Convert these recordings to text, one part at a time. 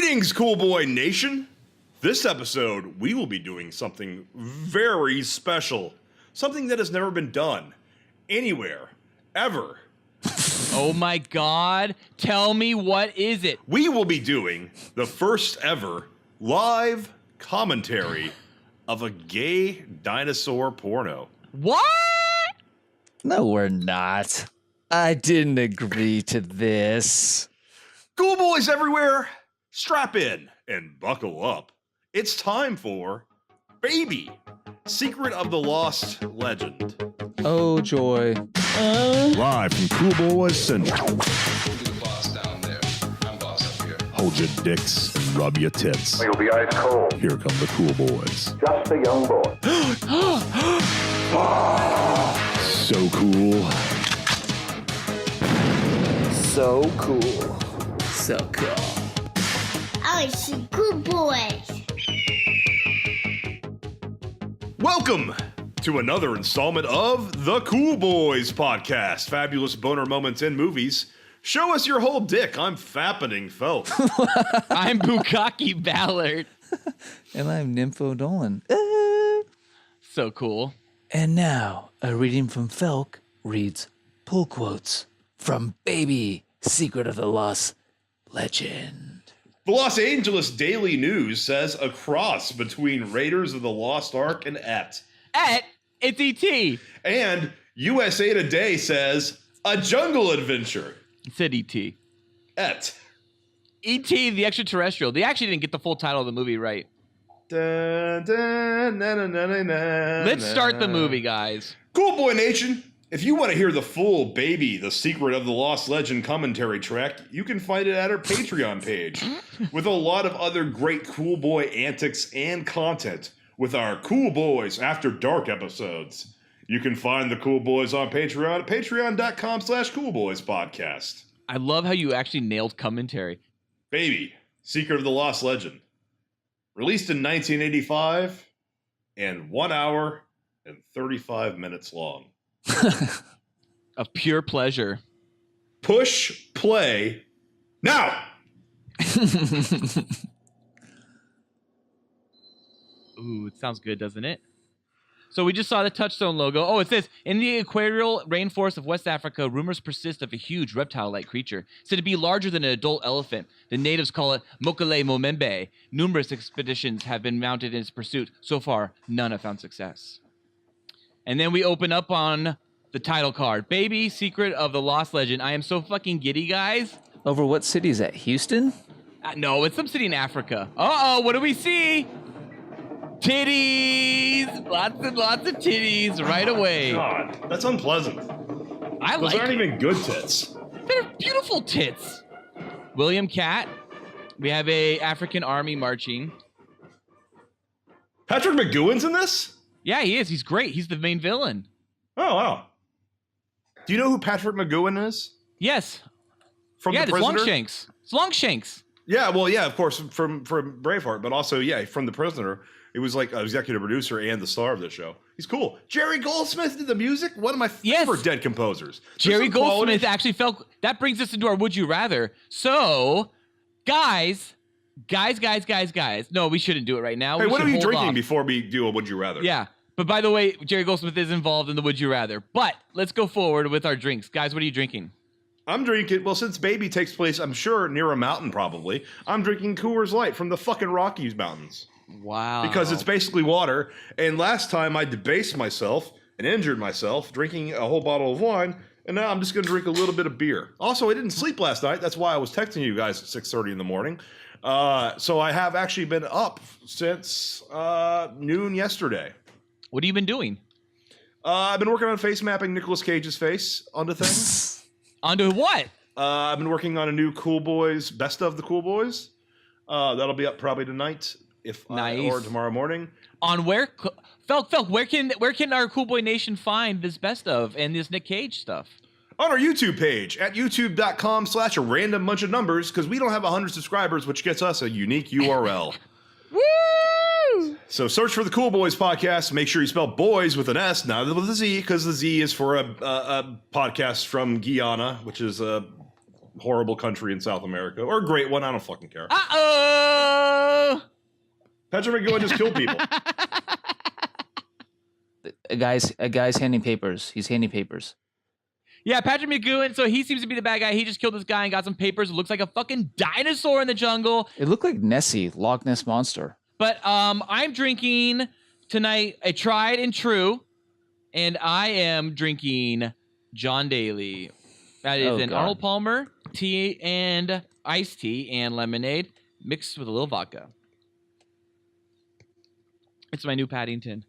Greetings, Cool Boy Nation. This episode, we will be doing something very special. Something that has never been done anywhere, ever. Oh my God. Tell me, what is it? We will be doing the first ever live commentary of a gay dinosaur porno. What? No, we're not. I didn't agree to this. Cool boys everywhere, strap in and buckle up. It's time for Baby, Secret of the Lost Legend. Oh, joy. Live from Cool Boys Central. You're the boss down there. I'm boss up here. Hold your dicks and rub your tits. You'll be ice cold. Here come the Cool Boys. Just a young boy. So cool. So cool. So cool. I see good boys. Welcome to another installment of the Cool Boys Podcast, Fabulous Boner Moments in Movies. Show us your whole dick. I'm fappening Felk. I'm Bukkake Ballard. And I'm Nympho Dolan. So cool. And now, a reading from Felk reads pull quotes from Baby, Secret of the Lost Legend. The Los Angeles Daily News says a cross between Raiders of the Lost Ark and Et. It's E.T. And USA Today says a jungle adventure. It said E.T. Et. E.T. the extraterrestrial. They actually didn't get the full title of the movie right. Dun, dun, na, na, na, na, na, Let's start the na. movie, guys. Cool Boy Nation, if you want to hear the full Baby, the Secret of the Lost Legend commentary track, you can find it at our Patreon page with a lot of other great Cool Boy antics and content with our Cool Boys After Dark episodes. You can find the Cool Boys on Patreon at patreon.com/coolboyspodcast. I love how you actually nailed commentary. Baby, Secret of the Lost Legend. Released in 1985 and 1 hour and 35 minutes long. Of pure pleasure. Push play now. Ooh, it sounds good, doesn't it? So we just saw the Touchstone logo. Oh, it says, in the equatorial rainforest of West Africa, rumors persist of a huge reptile-like creature, said to be larger than an adult elephant. The natives call it Mokele Momembe. Numerous expeditions have been mounted in its pursuit. So far, none have found success. And then we open up on the title card. Baby, Secret of the Lost Legend. I am so fucking giddy, guys. Over what city is that? Houston? No, it's some city in Africa. Uh-oh, what do we see? Titties! Lots and lots of titties right away. God, that's unpleasant. I Those like aren't it. even good tits. They're beautiful tits. William Catt. We have a African army marching. Patrick McGowan's in this? Yeah, he is. He's great. He's the main villain. Oh, wow. Do you know who Patrick McGowan is? Yes. From yeah, The it's Prisoner? Longshanks. It's Longshanks. Yeah, well, yeah, of course, from Braveheart, but also, yeah, from The Prisoner. He was like an executive producer and the star of the show. He's cool. Jerry Goldsmith did the music. One of my favorite dead composers. There's Jerry some quality- Goldsmith actually felt... That brings us into our Would You Rather. So, guys. No, we shouldn't do it right now. Hey, We what should are you hold drinking off. before we do a Would You Rather? Yeah. But by the way, Jerry Goldsmith is involved in the Would You Rather. But let's go forward with our drinks. Guys, what are you drinking? I'm drinking, well, since Baby takes place, I'm sure, near a mountain probably, I'm drinking Coors Light from the fucking Rockies Mountains. Wow. Because it's basically water. And last time I debased myself and injured myself drinking a whole bottle of wine, and now I'm just going to drink a little bit of beer. Also, I didn't sleep last night. That's why I was texting you guys at 6:30 in the morning. So I have actually been up since noon yesterday. What have you been doing? I've been working on face mapping Nicolas Cage's face onto things. Onto what? I've been working on a new Cool Boys, Best of the Cool Boys. That'll be up probably tonight, or tomorrow morning. On where? Felk, where can our Cool Boy Nation find this Best of and this Nick Cage stuff? On our YouTube page at youtube.com/a random bunch of numbers, because we don't have 100 subscribers, which gets us a unique URL. Woo! So search for the Cool Boys Podcast. Make sure you spell boys with an S, not with a Z, because the Z is for a podcast from Guyana, which is horrible country in South America, or a great one. I don't fucking care. Uh-oh! Patrick McGowan just killed people. A guy's handing papers. He's handing papers. Yeah, Patrick McGowan. So he seems to be the bad guy. He just killed this guy and got some papers. It looks like a fucking dinosaur in the jungle. It looked like Nessie, Loch Ness Monster. But I'm drinking tonight a tried and true, and I am drinking John Daly. That is an God. Arnold Palmer tea and iced tea and lemonade mixed with a little vodka. It's my new Paddington.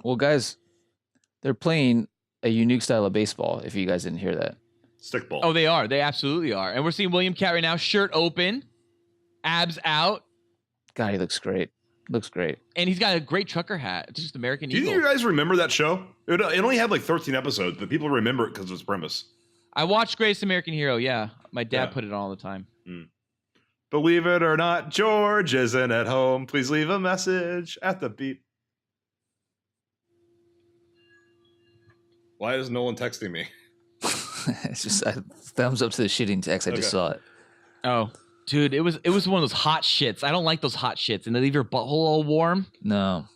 Well, guys, they're playing a unique style of baseball, if you guys didn't hear that. Stickball. Oh, they are. They absolutely are. And we're seeing William Cat right now, shirt open, abs out, God, he looks great. Looks great. and he's got a great trucker hat. It's just American Do you Eagle. think you guys remember that show? It only had like 13 episodes, but people remember it because of its premise. I watched Greatest American Hero. Yeah, my dad Yeah. put it on all the time. Believe it or not, George isn't at home. Please leave a message at the beep. Why is no one texting me? It's just thumbs up to the shitting text. I just Okay. saw it. Oh, dude, it was one of those hot shits. I don't like those hot shits, and they leave your butthole all warm. No.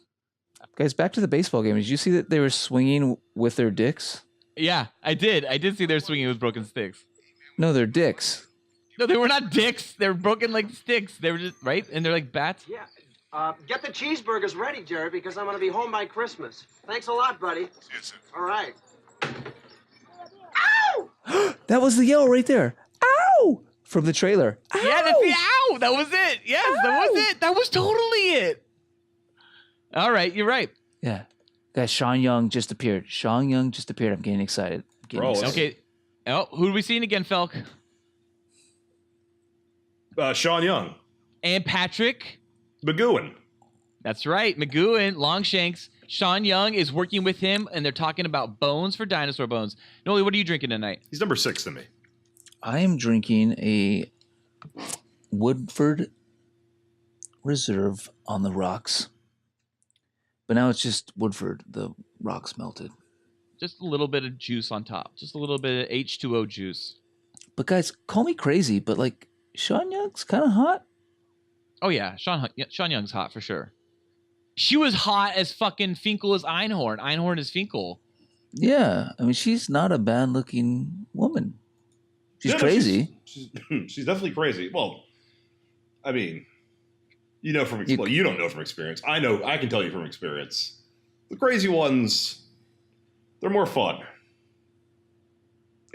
Guys, back to the baseball game. Did you see that they were swinging with their dicks? Yeah, I did. I did see they're swinging with broken sticks. No, they're dicks. No, they were not dicks. They were broken like sticks. They were just right, and they're like bats. Yeah. Get the cheeseburgers ready, Jerry, because I'm going to be home by Christmas. Thanks a lot, buddy. All right. That was the yell right there. Ow! From the trailer. Ow! Yeah, that's the ow. That was it. Yes, that was it. That was totally it. All right, you're right. Yeah. Guys, Sean Young just appeared. Sean Young just appeared. I'm getting excited. I'm getting Bro, excited. Okay. Oh, who are we seeing again, Felk? Sean Young. And Patrick. McGowan. That's right. McGowan, Longshanks. Sean Young is working with him, and they're talking about bones for dinosaur bones. Noli, what are you drinking tonight? He's number 6 to me. I am drinking a Woodford Reserve on the rocks. But now it's just Woodford, the rocks melted. Just a little bit of juice on top. Just a little bit of H2O juice. But guys, call me crazy, but like Sean Young's kind of hot. Oh, yeah. Sean Young's hot for sure. She was hot as fucking Finkel as Einhorn. Einhorn is Finkel. Yeah, I mean, she's not a bad-looking woman. She's Yeah, no, crazy. She's definitely crazy. Well, I mean, you know from well, you don't know from experience. I know. I can tell you from experience. The crazy ones, they're more fun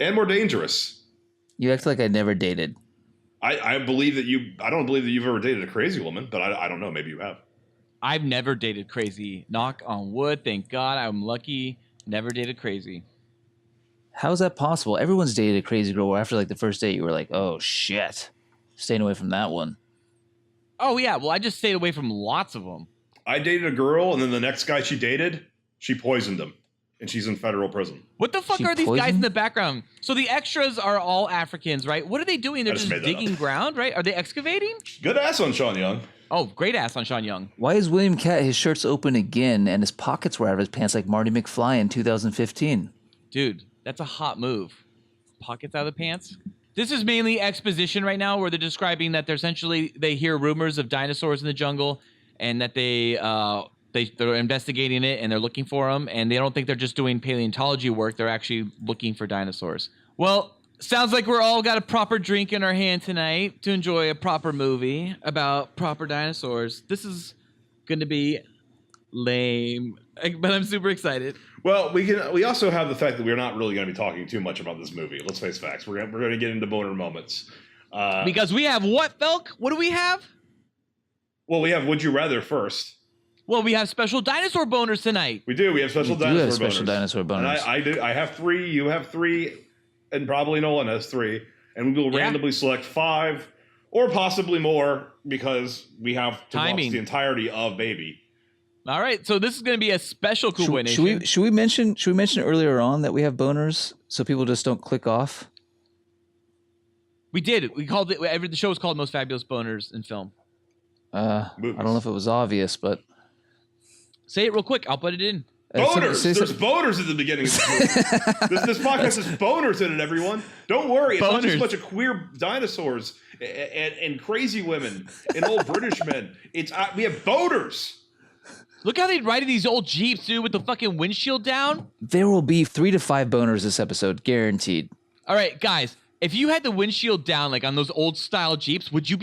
and more dangerous. You act like I never dated. I believe that you. I don't believe that you've ever dated a crazy woman, but I don't know. Maybe you have. I've never dated crazy. Knock on wood. Thank God. I'm lucky. Never dated crazy. How is that possible? Everyone's dated a crazy girl where after like the first date you were like, oh shit, staying away from that one. Oh, yeah. Well, I just stayed away from lots of them. I dated a girl, and then the next guy she dated, she poisoned him, and she's in federal prison. What the fuck She are these guys in poisoned? the background? So the extras are all Africans, right? What are they doing? They're I just just made that digging up. ground, right? Are they excavating? Good ass on Sean Young. Oh, great ass on Sean Young. Why is William Cat his shirt's open again and his pockets were out of his pants like Marty McFly in 2015? Dude, that's a hot move. Pockets out of the pants. This is mainly exposition right now where they're describing that they're essentially, they hear rumors of dinosaurs in the jungle and that they're investigating it and they're looking for them, and they don't think they're just doing paleontology work. They're actually looking for dinosaurs. Well, sounds like we're all got a proper drink in our hand tonight to enjoy a proper movie about proper dinosaurs. This is going to be lame, but I'm super excited. Well, we also have the fact that we're not really going to be talking too much about this movie. Let's face facts. We're going to get into boner moments. Because we have what, Felk? What do we have? Well, we have Would You Rather first. Well, we have special dinosaur boners tonight. We do. We have special We do dinosaur have special boners. dinosaur boners. And I do. I have 3. You have 3, and probably Nolan has 3. And we will Yeah. randomly select 5, or possibly more, because we have to Timing. watch the entirety of Baby. All right, so this is going to be a special Cool Boy Nation. Should we mention earlier on that we have boners so people just don't click off? We did. We called it. The show was called Most Fabulous Boners in Film. I don't know if it was obvious, but Say it real quick. I'll put it in. Boners. There's boners at the beginning of this movie. this podcast has boners in it, everyone. Don't worry. It's not just a bunch of queer dinosaurs and crazy women and old British men. We have boners. Look how they ride in these old Jeeps, dude, with the fucking windshield down. There will be 3 to 5 boners this episode, guaranteed. All right, guys. If you had the windshield down, like on those old style Jeeps, would you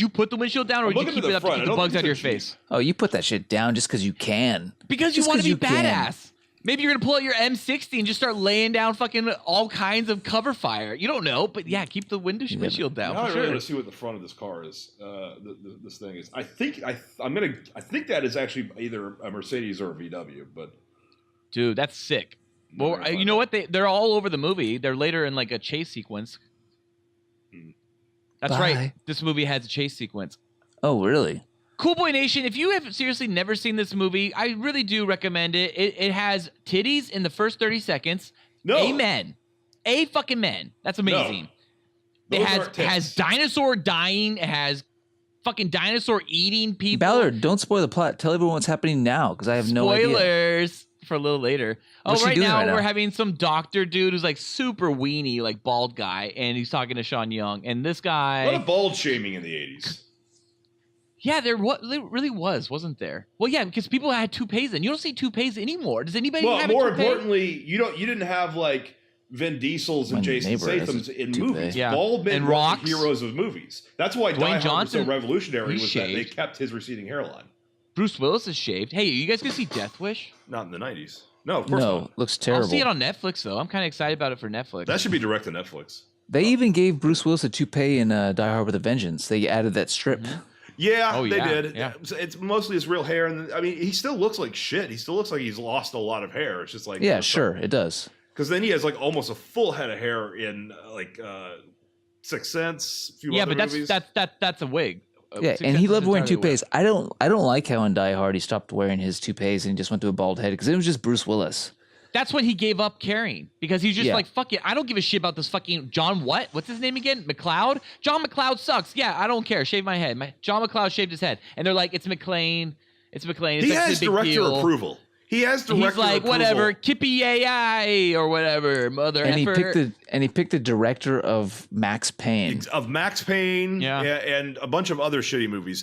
put the windshield down, or would you keep it up to keep the bugs out of your face? Oh, you put that shit down just because you can. Because you want to be badass. Maybe you're gonna pull out your M60 and just start laying down fucking all kinds of cover fire. You don't know, but yeah, keep the windshield down. Now for I sure. really want to see what the front of this car is. This thing is. I think that is actually either a Mercedes or a VW. But dude, that's sick. Well, you know what? They're all over the movie. They're later in like a chase sequence. That's right. This movie has a chase sequence. Oh, really? Cool Boy Nation, if you have seriously never seen this movie, I really do recommend it. It has titties in the first 30 seconds. No. Amen. A fucking men. That's amazing. No. It has dinosaur dying. It has fucking dinosaur eating people. Ballard, don't spoil the plot. Tell everyone what's happening now, because I have no idea. Spoilers for a little later. What's she right doing now right now? we're having some doctor dude who's like super weenie, like bald guy, and he's talking to Sean Young. And this guy, a lot of bald shaming in the 80s. yeah, there really wasn't there? Well, yeah, because people had toupees, and you don't see toupees anymore. Does anybody have more a toupee? importantly, you didn't have like Vin Diesel's and My Jason neighbor has Statham's a in toupee. movies. Yeah. Bald men And were the Rocks. heroes of movies. That's why Dwayne Die Hard was so Johnson, revolutionary. he's Was that they shaved. kept his receding hairline? Bruce Willis is shaved. Hey, you guys gonna see Death Wish? Not in the 90s. No, of course No, not. looks I'll terrible. see it on Netflix though. I'm kind of excited about it for Netflix. That should be direct to Netflix. They even gave Bruce Willis a toupee in Die Hard with a Vengeance. They added that strip. Yeah, Oh, they yeah, did. yeah. It's mostly his real hair, and I mean, he still looks like shit. He still looks like he's lost a lot of hair. It's just like Yeah, sure, it does. Because then he has like almost a full head of hair in Sixth Sense. A few yeah, other but movies. that's a wig. Yeah, Sixth and Sense he is loved wearing entirely a wig. toupees. I don't like how in Die Hard he stopped wearing his toupees and he just went to a bald head because it was just Bruce Willis. That's when he gave up caring because he's just Yeah. like, fuck it. I don't give a shit about this fucking John what? What's his name again? McLeod? John McLeod sucks. Yeah, I don't care. Shave my head. John McLeod shaved his head. And they're like, it's McLean. It's McLean. It's he like has the big director deal. approval. He has director He's like, approval. whatever, Kippy AI or whatever, mother And effer. he picked the director of Max Payne. Of Max Payne, Yeah. and a bunch of other shitty movies.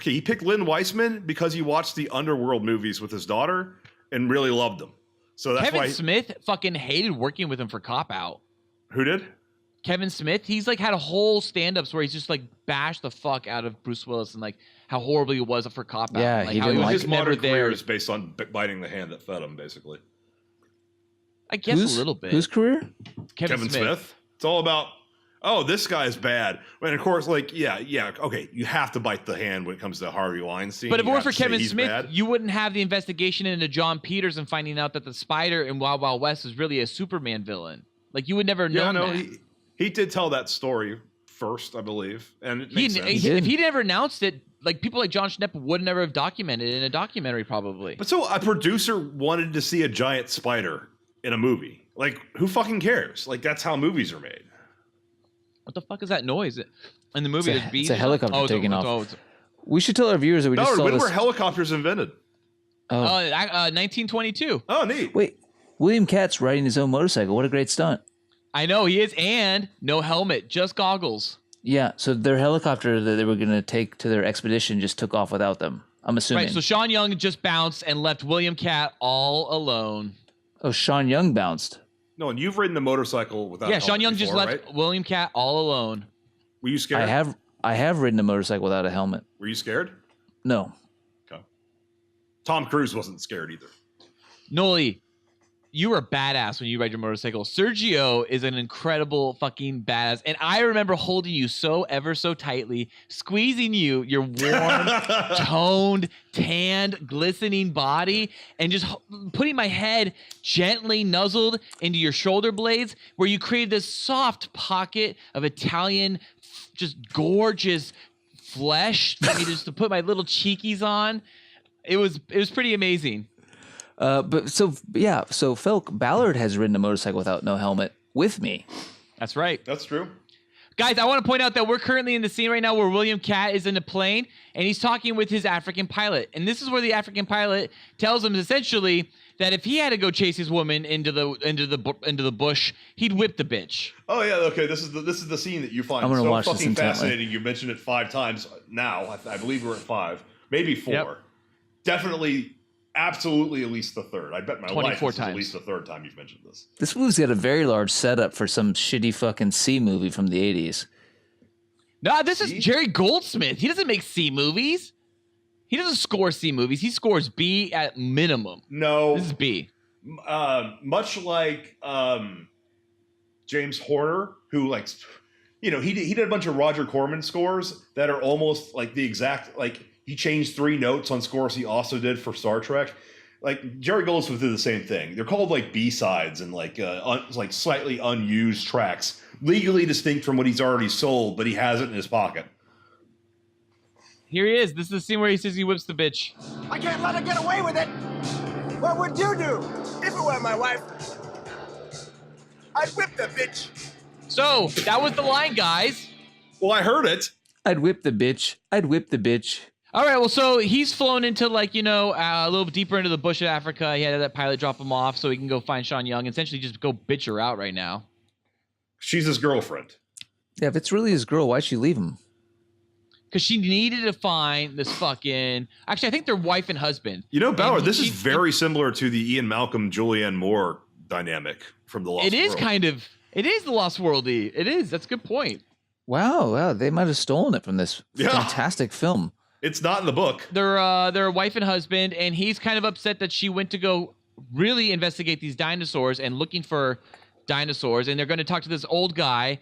He picked Lynn Weissman because he watched the Underworld movies with his daughter and really loved them. So that's Kevin why. Smith fucking hated working with him for Cop Out. Who did? Kevin Smith, he's like had a whole stand-ups where he's just like bashed the fuck out of Bruce Willis and like how horrible he was for Cop Out. Yeah, like, he how didn't was like His never modern there. career is based on biting the hand that fed him, basically. I guess a little bit. Whose career? Kevin Smith. It's all about, oh, this guy's bad. And of course, like, yeah, okay, you have to bite the hand when it comes to Harvey Weinstein. But if it You weren't have for to say Kevin he's Smith, bad. you wouldn't have the investigation into John Peters and finding out that the spider in Wild Wild West is really a Superman villain. Like you would never know that. He did tell that story first, I believe, and it makes sense. If he never announced it, like people like John Schnepp would never have documented it in a documentary, probably. But so a producer wanted to see a giant spider in a movie. Like, who fucking cares? Like, that's how movies are made. What the fuck is that noise? In the movie, there's bees. It's a helicopter taking off. it's- We should tell our viewers that we just No, saw when this. were helicopters invented? 1922. Oh, neat. Wait, William Katz riding his own motorcycle. What a great stunt. I know he is, and no helmet, just goggles. Yeah, so their helicopter that they were going to take to their expedition just took off without them. I'm assuming. Right. So Sean Young just bounced and left William Catt all alone. Oh, Sean Young bounced. No, and you've ridden a motorcycle without. Yeah, a Sean helmet Young just before, left right? William Catt all alone. Were you scared? I have ridden a motorcycle without a helmet. Were you scared? No. Okay. Tom Cruise wasn't scared either. Noli, you were a badass when you ride your motorcycle. Sergio is an incredible fucking badass. And I remember holding you so ever so tightly, squeezing you, your warm, toned, tanned, glistening body, and just putting my head gently nuzzled into your shoulder blades where you created this soft pocket of Italian, just gorgeous flesh for me just to put my little cheekies on. It was pretty amazing. So Felk Ballard has ridden a motorcycle without no helmet with me. That's right. That's true. Guys, I want to point out that we're currently in the scene right now where William Cat is in a plane and he's talking with his African pilot. And this is where the African pilot tells him essentially that if he had to go chase his woman into the bush, he'd whip the bitch. Oh yeah, okay. This is the scene that you find I'm gonna so watch this fucking intently. fascinating. You mentioned it 5 times now. I believe we're at 5, maybe 4. Yep. Definitely, absolutely, at least the third. I bet my 24 life this is times. at least the 3rd time you've mentioned this. This movie's got a very large setup for some shitty fucking C movie from the 80s. No, this See? is Jerry Goldsmith. He doesn't make C movies. He doesn't score C movies. He scores B at minimum. No, This is B. much like James Horner, who he did a bunch of Roger Corman scores that are almost like the exact he changed 3 notes on scores he also did for Star Trek. Like Jerry Goldsmith did the same thing. They're called B-sides and slightly unused tracks, legally distinct from what he's already sold, but he has it in his pocket. Here he is. This is the scene where he says he whips the bitch. I can't let her get away with it. What would you do if it were my wife? I'd whip the bitch. So that was the line, guys. Well, I heard it. I'd whip the bitch. I'd whip the bitch. All right, well, so he's flown into a little deeper into the bush of Africa. He had that pilot drop him off so he can go find Sean Young and essentially just go bitch her out right now. She's his girlfriend. Yeah, if it's really his girl, why'd she leave him? Because she needed to find this fucking... Actually, I think they're wife and husband. You know, Bauer, And this is very similar to the Ian Malcolm, Julianne Moore dynamic from The Lost World. It is kind of... It is the Lost World-y. It is. That's a good point. Wow, they might have stolen it from this fantastic film. It's not in the book. They're wife and husband, and he's kind of upset that she went to go really investigate these dinosaurs and looking for dinosaurs, and they're going to talk to this old guy.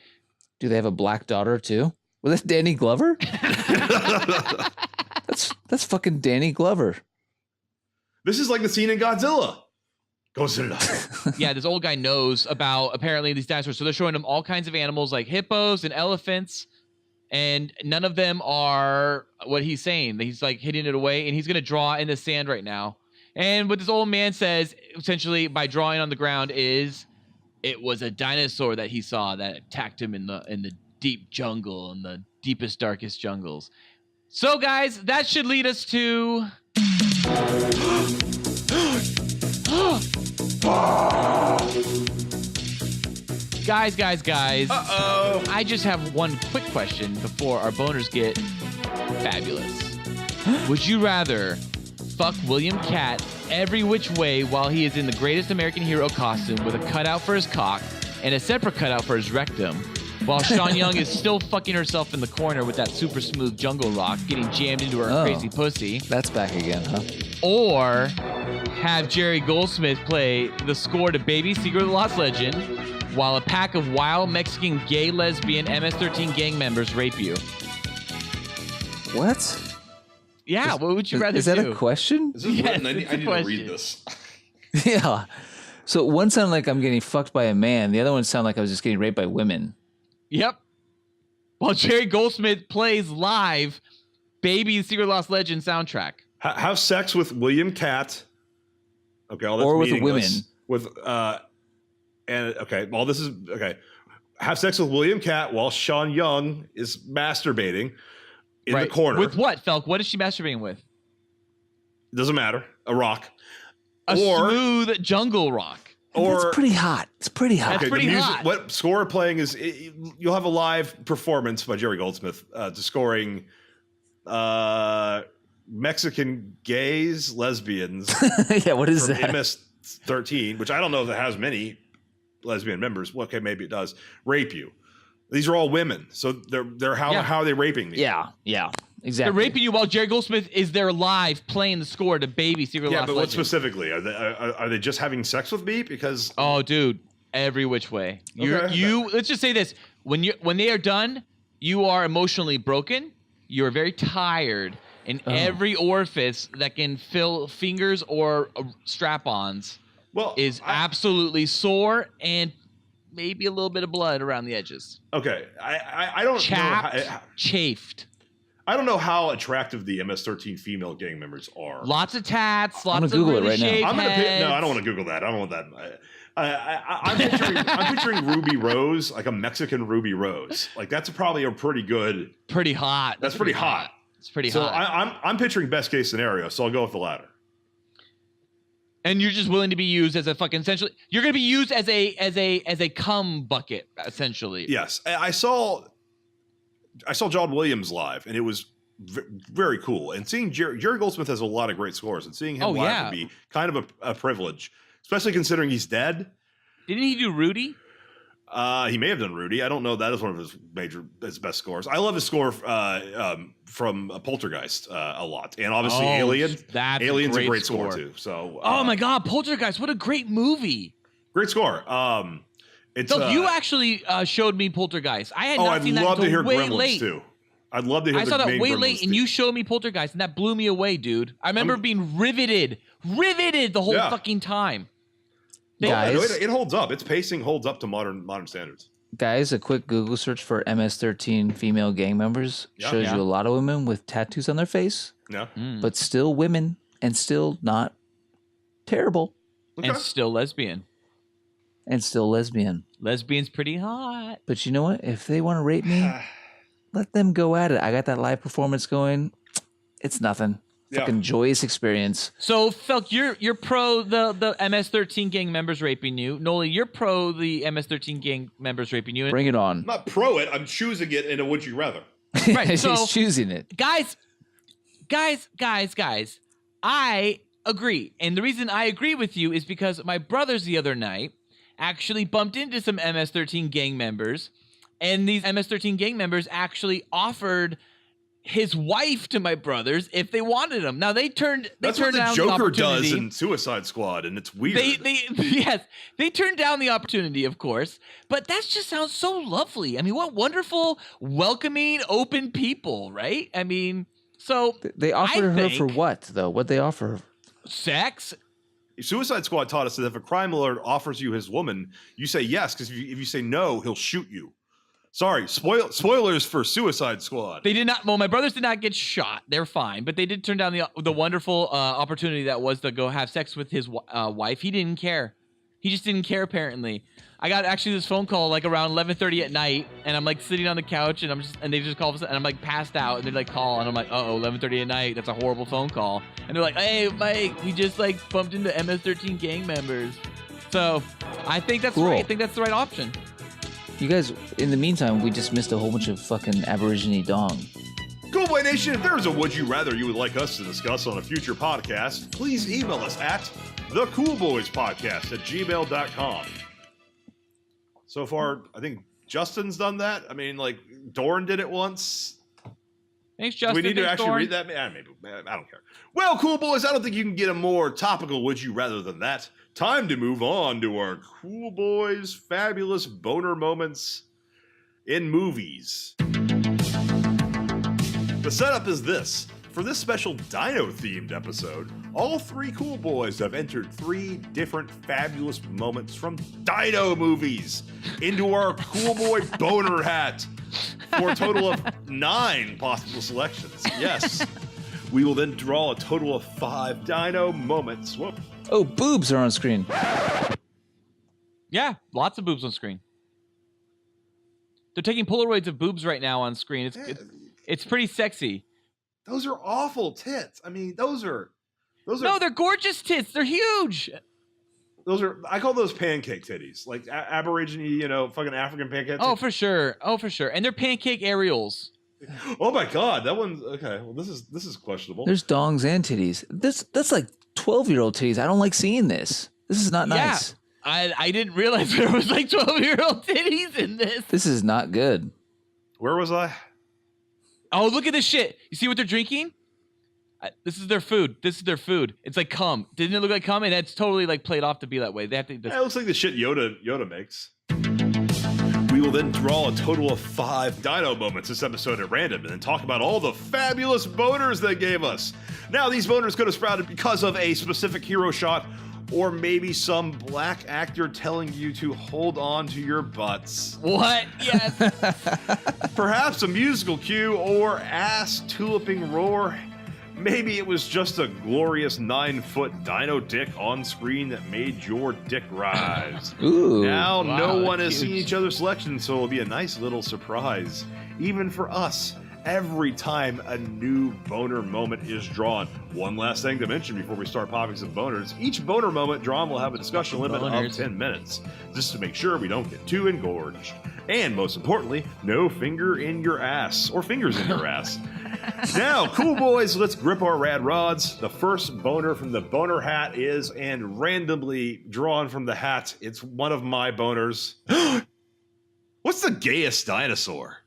Do they have a black daughter too? Was that Danny Glover? That's fucking Danny Glover. This is like the scene in Godzilla. Godzilla. Yeah, this old guy knows about apparently these dinosaurs, so they're showing him all kinds of animals like hippos and elephants. And none of them are what he's saying. He's hitting it away, and he's going to draw in the sand right now. And what this old man says, essentially, by drawing on the ground is it was a dinosaur that he saw that attacked him in the deep jungle, in the deepest, darkest jungles. So, guys, that should lead us to... Guys. Uh-oh. I just have one quick question before our boners get fabulous. Would you rather fuck William Cat every which way while he is in the greatest American hero costume with a cutout for his cock and a separate cutout for his rectum, while Sean Young is still fucking herself in the corner with that super smooth jungle rock getting jammed into her crazy pussy? That's back again, huh? Or have Jerry Goldsmith play the score to Baby Secret of the Lost Legend while a pack of wild Mexican gay lesbian MS-13 gang members rape you? What? Yeah, what would you rather do? Is that a question? Is this Yes, written? I it's need a to read question. this. Yeah. So one sounded like I'm getting fucked by a man. The other one sounded like I was just getting raped by women. Yep. While Jerry Goldsmith plays live Baby Secret of the Lost Legend soundtrack. Have sex with William Cat. Okay, all that's Or with meaningless. women. This is okay. Have sex with William Cat while Sean Young is masturbating in the corner. With what, Felk? What is she masturbating with? Doesn't matter. A rock. A smooth jungle rock. It's pretty hot. It's pretty hot. That's pretty hot. What score playing is you'll have a live performance by Jerry Goldsmith to scoring Mexican gays, lesbians Yeah, what is from that? MS-13, which I don't know if it has many lesbian members. Well, okay, maybe it does. Rape you. These are all women, so they're how are they raping me? Yeah, exactly. They're raping you while Jerry Goldsmith is there live playing the score to Baby Secret of the Yeah, Lost but what Legend. specifically are they just having sex with me? Because Oh, dude, every which way. Okay. Let's just say this: when they are done, you are emotionally broken. You are very tired, and every orifice that can fill fingers or strap-ons is absolutely sore and maybe a little bit of blood around the edges. okay. I don't Chapped, know. chafed. I don't know how attractive the MS-13 female gang members are. Lots of tats, I'm lots gonna of Google it really right now. shaved I'm gonna heads. no, I don't want to Google that. I don't want that. I'm picturing Ruby Rose, like a Mexican Ruby Rose. Like that's probably a pretty good. Pretty hot. That's pretty hot. It's pretty So hot. I'm picturing best case scenario. So I'll go with the latter. And you're just willing to be used as a fucking essentially. You're gonna be used as a cum bucket essentially. Yes, I saw John Williams live, and it was very cool. And seeing Jerry Goldsmith has a lot of great scores, and seeing him live would be kind of a privilege, especially considering he's dead. Didn't he do Rudy? He may have done Rudy. I don't know. That is one of his best scores. I love his score from Poltergeist a lot, and obviously Alien. Alien's a great score too. So, oh my God, Poltergeist! What a great movie! Great score. It's you actually showed me Poltergeist. I had not seen that I'd love to hear until way Gremlins late. too. I'd love to hear. I saw that way Gremlins late, and too. you showed me Poltergeist, and that blew me away, dude. I remember being riveted the whole fucking time. Guys, it holds up. Its pacing holds up to modern standards. Guys, a quick Google search for MS-13 female gang members shows you a lot of women with tattoos on their face, but still women and still not terrible. And still lesbian. And still lesbian. Lesbian's pretty hot. But you know what? If they want to rape me, let them go at it. I got that live performance going. It's nothing. Fucking joyous experience. So, Felk, you're pro the MS-13 gang members raping you. Noli, you're pro the MS-13 gang members raping you. Bring it on. I'm not pro it. I'm choosing it in a would you rather. Right, so, he's choosing it. Guys, I agree. And the reason I agree with you is because my brothers the other night actually bumped into some MS-13 gang members, and these MS-13 gang members actually offered his wife to my brothers if they wanted him. Now they turned That's what the Joker does in Suicide Squad, and it's weird. They turned down the opportunity, of course, but that just sounds so lovely. I mean, what wonderful, welcoming, open people, right? I mean, so they offered her for what though? What they offer her? Sex. Suicide Squad taught us that if a crime lord offers you his woman, you say yes, because if you say no, he'll shoot you. Sorry, spoilers for Suicide Squad. They did not. Well, my brothers did not get shot. They're fine, but they did turn down the wonderful opportunity that was to go have sex with his wife. He didn't care. He just didn't care. Apparently, I got actually this phone call like around 11:30 at night, and I'm like sitting on the couch, and they just call, and I'm like passed out, and they like call, and I'm like, 11:30 at night. That's a horrible phone call. And they're like, hey, Mike, we just like bumped into MS-13 gang members. So I think that's right. I think that's the right option. You guys, in the meantime, we just missed a whole bunch of fucking Aborigine dong. Cool Boy Nation, if there's a would you rather you would like us to discuss on a future podcast, please email us at thecoolboyspodcast@gmail.com. So far, I think Justin's done that. I mean, like, Doran did it once. Thanks, Justin. Do we need to actually read that? Maybe. I don't care. Well, cool boys, I don't think you can get a more topical would you rather than that. Time to move on to our Cool Boys Fabulous Boner Moments in movies. The setup is this. For this special Dino-themed episode, all three Cool Boys have entered 3 different fabulous moments from Dino movies into our Cool Boy Boner hat for a total of 9 possible selections. Yes. We will then draw a total of 5 Dino moments. Whoop. Oh, boobs are on screen. Yeah, lots of boobs on screen. They're taking Polaroids of boobs right now on screen. It's pretty sexy. Those are awful tits. I mean, those are. No, they're gorgeous tits. They're huge. I call those pancake titties, like Aborigine, fucking African pancake. Oh, for sure. And they're pancake aerials. Oh my God, that one's okay. Well, this is questionable. There's dongs and titties. That's like 12-year-old titties. I don't like seeing this. This is not nice. Yeah, I didn't realize there was like 12-year-old titties in this. This is not good. Where was I? Oh, look at this shit. You see what they're drinking? This is their food. It's like cum. Didn't it look like cum? And it's totally like played off to be that way. They have to. It looks like the shit Yoda makes. We will then draw a total of 5 Dino moments this episode at random and then talk about all the fabulous boners they gave us. Now, these boners could have sprouted because of a specific hero shot or maybe some black actor telling you to hold on to your butts. What? Yes. Perhaps a musical cue or ass-tuliping roar. Maybe it was just a glorious 9-foot dino dick on screen that made your dick rise. Ooh. Now, Wow, no one that's has seen huge. each other's selection, so it'll be a nice little surprise. Even for us, every time a new boner moment is drawn. One last thing to mention before we start popping some boners. Each boner moment drawn will have a discussion limit Boners. of 10 minutes, just to make sure we don't get too engorged. And most importantly, no finger in your ass, or fingers in your ass. Now, cool boys, let's grip our rad rods. The first boner from the boner hat is, and randomly drawn from the hat, it's one of my boners. What's the gayest dinosaur?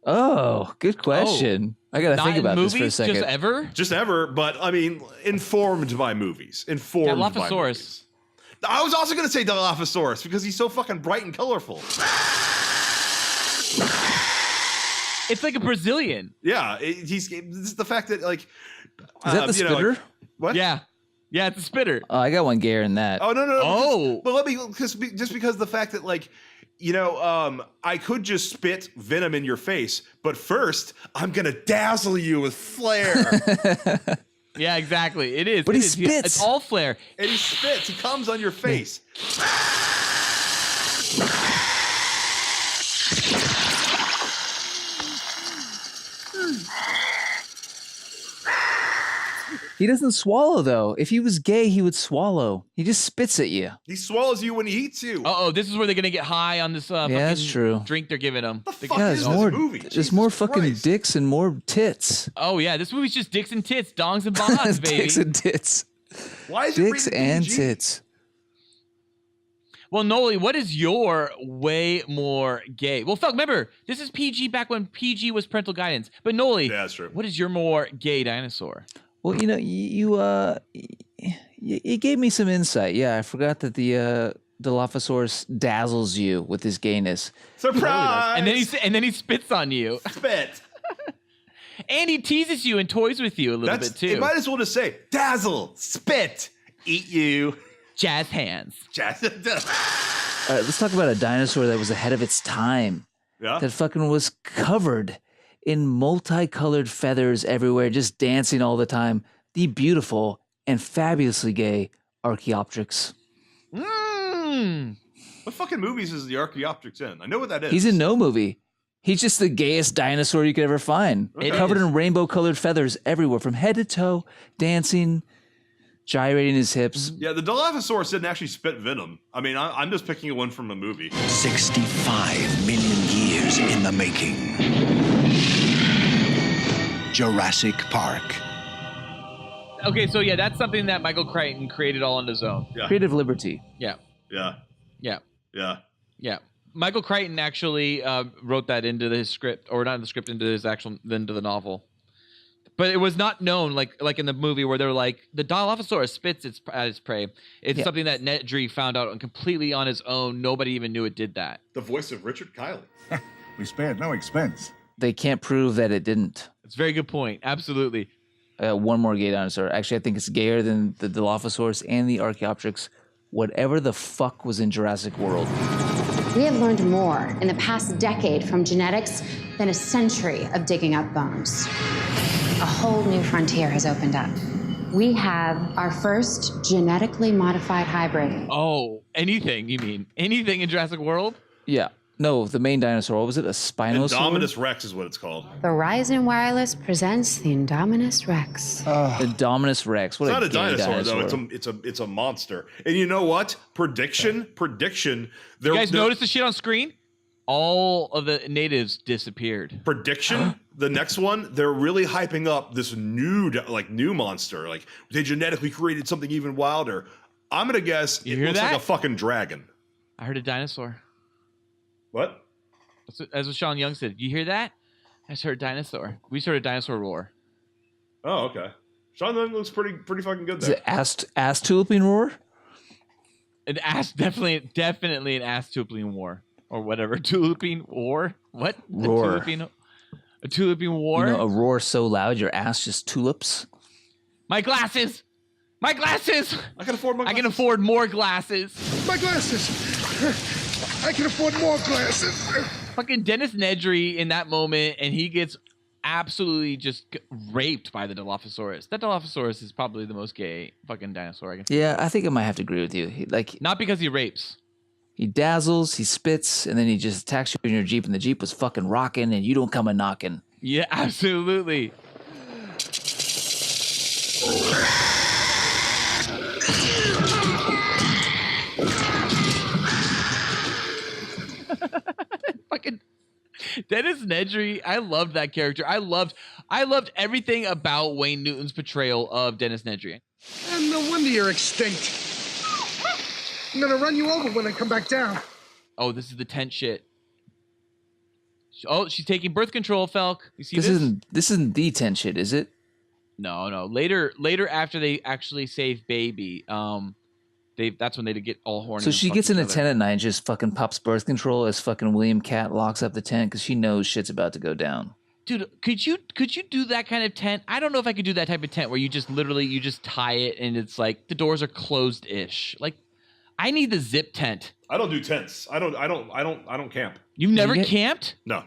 Oh, good question. I gotta Not think in about this for a movies, second. just ever? Just ever, but I mean, informed by movies. Informed by Dilophosaurus. movies. I was also going to say Dilophosaurus because he's so fucking bright and colorful. It's like a Brazilian. Yeah, this is the fact that, like... Is that the you know, spitter? like- what? Yeah. Yeah, it's a spitter. Oh, I got one gayer than that. Oh, no. Oh. But let me... Just because the fact that, like... You know, I could just spit venom in your face, but first, I'm gonna dazzle you with flare. Yeah, exactly. It is. But It he is. spits. It's all flare. And he spits. He comes on your face. He doesn't swallow, though. If he was gay, he would swallow. He just spits at you. He swallows you when he eats you. Uh-oh, this is where they're going to get high on this Yeah, that's fucking true. drink they're giving them. the They're fuck gonna- is there's this more. movie? There's Jesus more fucking Christ. dicks and more tits. Oh, yeah, this movie's just dicks and tits, dongs and bonds, baby. Dicks and tits. Why is it Dicks rated and PG? tits. Well, Noli, what is your way more gay? Well, fuck, remember, this is PG back when PG was parental guidance. But Noli, Yeah, that's true. what is your more gay dinosaur? Well, you know, you gave me some insight. Yeah, I forgot that the Dilophosaurus dazzles you with his gayness. Surprise! And then he spits on you. spit. And he teases you and toys with you a little bit, too. It might as well just say dazzle, spit, eat you. Jazz hands. All right, let's talk about a dinosaur that was ahead of its time. Yeah. That fucking was covered in multicolored feathers everywhere, just dancing all the time. The beautiful and fabulously gay Archaeopteryx. What fucking movies is the Archaeopteryx in? I know what that is. He's in no movie. He's just the gayest dinosaur you could ever find. It Covered is. in rainbow-colored feathers everywhere, from head to toe, dancing, gyrating his hips. Yeah, the Dilophosaurus didn't actually spit venom. I mean, I'm just picking one from a movie. 65 million years in the making. Jurassic Park. Okay, so yeah, that's something that Michael Crichton created all on his own. Yeah. Creative liberty. Yeah, Yeah. yeah, Yeah. yeah. Michael Crichton actually wrote that into his script, or not in the script, into the novel. But it was not known, like in the movie where they're like, the Dilophosaurus spits at its prey. It's Yeah. something that Nedry found out completely on his own. Nobody even knew it did that. The voice of Richard Kiley. We spared no expense. They can't prove that it didn't. It's a very good point. Absolutely. One more gay dinosaur. Actually, I think it's gayer than the Dilophosaurus and the Archaeopteryx. Whatever the fuck was in Jurassic World. We have learned more in the past decade from genetics than a century of digging up bones. A whole new frontier has opened up. We have our first genetically modified hybrid. Oh, anything, you mean? Anything in Jurassic World? Yeah. No, the main dinosaur. What was it? A Spinosaurus? Indominus Rex is what it's called. Verizon Wireless presents the Indominus Rex. Indominus Rex. What It's not a gay dinosaur, dinosaur. though. It's a monster. And you know what? Prediction. You guys notice the shit on screen? All of the natives disappeared. Prediction. The next one, they're really hyping up this new monster. Like they genetically created something even wilder. I'm gonna guess You it hear looks like that? a fucking dragon. I heard a dinosaur. What? As what Sean Young said. You hear that? I just heard a dinosaur. We just heard a dinosaur roar. Oh, okay. Sean Young looks pretty fucking good Is there. it ass tuliping roar? An ass, definitely an ass tuliping war. Or whatever. Tuliping war? What? Roar. A tuliping war? You know, a roar so loud your ass just tulips. My glasses! My glasses! I can afford my glasses. I can afford more glasses. My glasses! I can afford more glasses! Fucking Dennis Nedry in that moment, and he gets absolutely just raped by the Dilophosaurus. That Dilophosaurus is probably the most gay fucking dinosaur I can Yeah, I think I might have to agree with you. Not because he rapes. He dazzles, he spits, and then he just attacks you in your Jeep, and the Jeep was fucking rocking, and you don't come a knocking. Yeah, absolutely. Fucking Dennis Nedry, I loved that character. I loved everything about Wayne Newton's portrayal of Dennis Nedry. And no wonder you're extinct. I'm gonna run you over when I come back down. Oh, this is the tent shit. Oh, she's taking birth control, Felk. You see this? This isn't the tent shit, is it? No. Later after they actually save baby, that's when they get all horny. So she gets in a tent at night and just fucking pops birth control as fucking William Cat locks up the tent because she knows shit's about to go down. Dude, could you do that kind of tent? I don't know if I could do that type of tent where you just literally tie it and it's like the doors are closed-ish. Like, I need the zip tent. I don't do tents. I don't camp. You've never camped? No.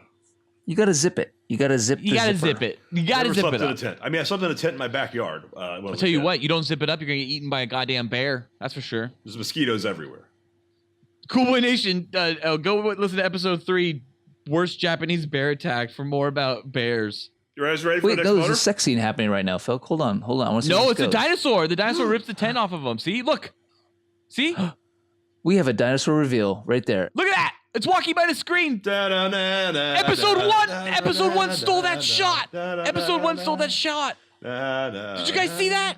You gotta zip it. You gotta zip the You gotta zipper. zip it. You gotta Never zip slept it in a up. tent. I mean, I slept in a tent in my backyard. I'll tell you what, you don't zip it up, you're gonna get eaten by a goddamn bear. That's for sure. There's mosquitoes everywhere. Cool Boy Nation, go listen to episode 3, Worst Japanese Bear Attack, for more about bears. You guys ready for Wait, the next no, there's boner? a sex scene happening right now, Phil. Hold on. I want to see No, where it's this a goes. dinosaur. The dinosaur rips the tent off of him. See? Look. See? We have a dinosaur reveal right there. Look at that. It's walking by the screen. Episode 1 stole that shot. Episode 1 stole that shot. Did you guys see that?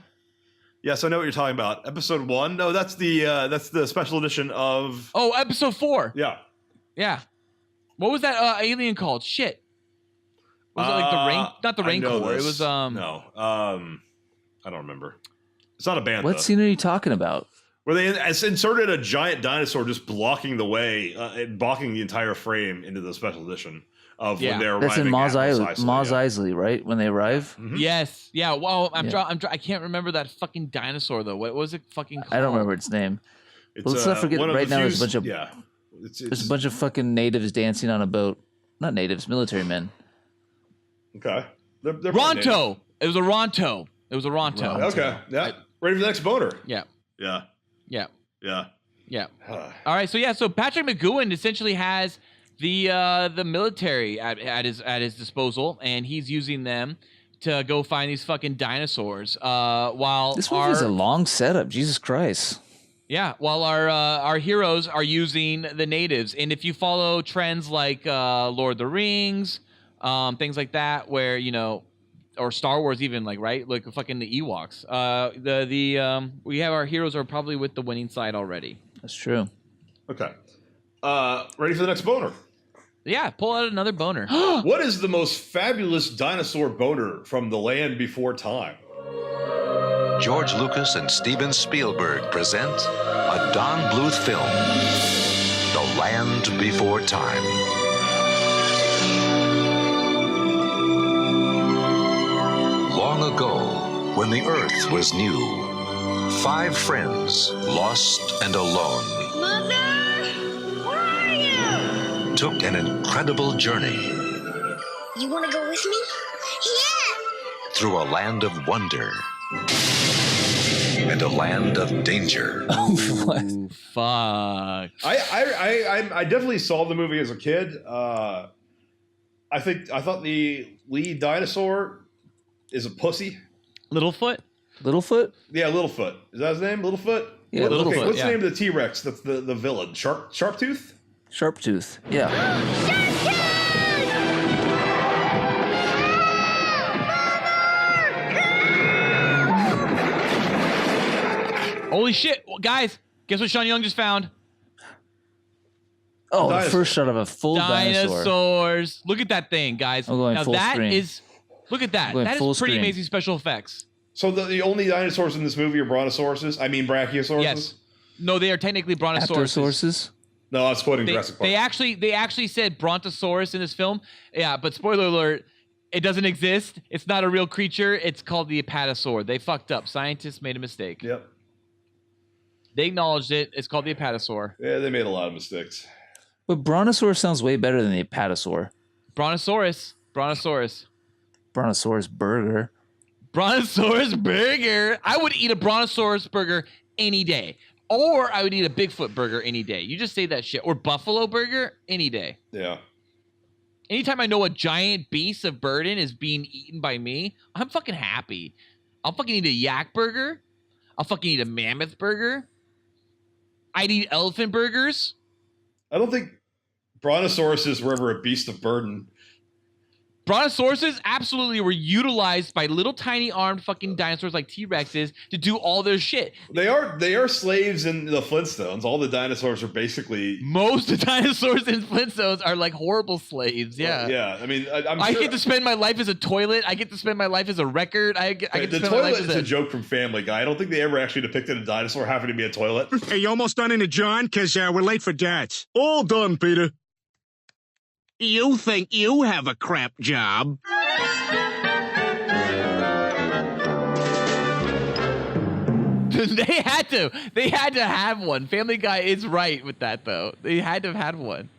Yes, I know what you're talking about. Episode 1. No, that's the special edition of. Oh, episode 4. Yeah. Yeah. What was that alien called? Shit. Was it like the Rain? Not the Rain Corps. It was No. I don't remember. It's not a band. What scene are you talking about? Where they inserted a giant dinosaur just blocking the way, blocking the entire frame into the special edition of when they're arriving. That's in Mos Eisley, Eisley, right? When they arrive. Mm-hmm. Yes. Yeah. Well, I can't remember that fucking dinosaur though. What was it fucking called? I don't remember its name. Well, let's not forget. Right now, there's a bunch of there's a bunch of fucking natives dancing on a boat. Not natives, military men. Okay. They're Ronto. It was a Ronto. Okay. Yeah. Ready for the next boner? Yeah. Yeah. Yeah. Yeah. Yeah. All right. So Patrick McGowan essentially has the military at his disposal, and he's using them to go find these fucking dinosaurs. While this movie is a long setup. Jesus Christ. Yeah. While our heroes are using the natives, and if you follow trends like Lord of the Rings, things like that, where or Star Wars even, like fucking the Ewoks. We have our heroes are probably with the winning side already. That's true. Okay. Ready for the next boner? Yeah, pull out another boner. What is the most fabulous dinosaur boner from the land before time? George Lucas and Steven Spielberg present a Don Bluth film, The Land Before Time. Long ago, when the Earth was new, 5 friends, lost and alone, Mother, where are you? took an incredible journey You want to go with me? Yeah. through a land of wonder and a land of danger. What? Ooh, fuck. I definitely saw the movie as a kid. I thought the lead dinosaur is a pussy. Littlefoot? Littlefoot? Yeah, Littlefoot. Is that his name? Littlefoot? Yeah, Littlefoot. What's the name of the T-Rex that's the villain? Sharptooth? Sharptooth. Yeah. Holy shit. Well, guys, guess what Sean Young just found? Oh, the first shot of a full dinosaur. Dinosaurs. Look at that thing, guys. I'm going now full that screen. is, look at that. I'm going That full is pretty screen. amazing special effects. So the only dinosaurs in this movie are brontosauruses? I mean brachiosauruses? Yes. No, they are technically brontosauruses. Aptosauruses? No, I was quoting Jurassic Park. They actually said brontosaurus in this film. Yeah, but spoiler alert, It doesn't exist. It's not a real creature. It's called the apatosaur. They fucked up. Scientists made a mistake. Yep. They acknowledged it. It's called the apatosaur. Yeah, they made a lot of mistakes. But Brontosaurus sounds way better than the apatosaur. Brontosaurus burger. Brontosaurus burger. I would eat a Brontosaurus burger any day. Or I would eat a Bigfoot burger any day. You just say that shit. Or buffalo burger any day. Yeah. Anytime I know a giant beast of burden is being eaten by me, I'm fucking happy. I'll fucking eat a yak burger. I'll fucking eat a mammoth burger. I'd eat elephant burgers. I don't think Brontosauruses were ever a beast of burden. Brontosauruses absolutely were utilized by little tiny armed fucking dinosaurs like T-Rexes to do all their shit. They are slaves in the Flintstones. All the dinosaurs are basically... Most of the dinosaurs in Flintstones are like horrible slaves, yeah. Well, yeah, I mean, I get to spend my life as a toilet. I get to spend my life as a record. I get to the spend my life toilet as is a joke from Family Guy. I don't think they ever actually depicted a dinosaur having to be a toilet. Hey, you almost done in it, John? Because we're late for dads. All done, Peter. You think you have a crap job? They had to have one. Family Guy is right with that, though. They had to have had one.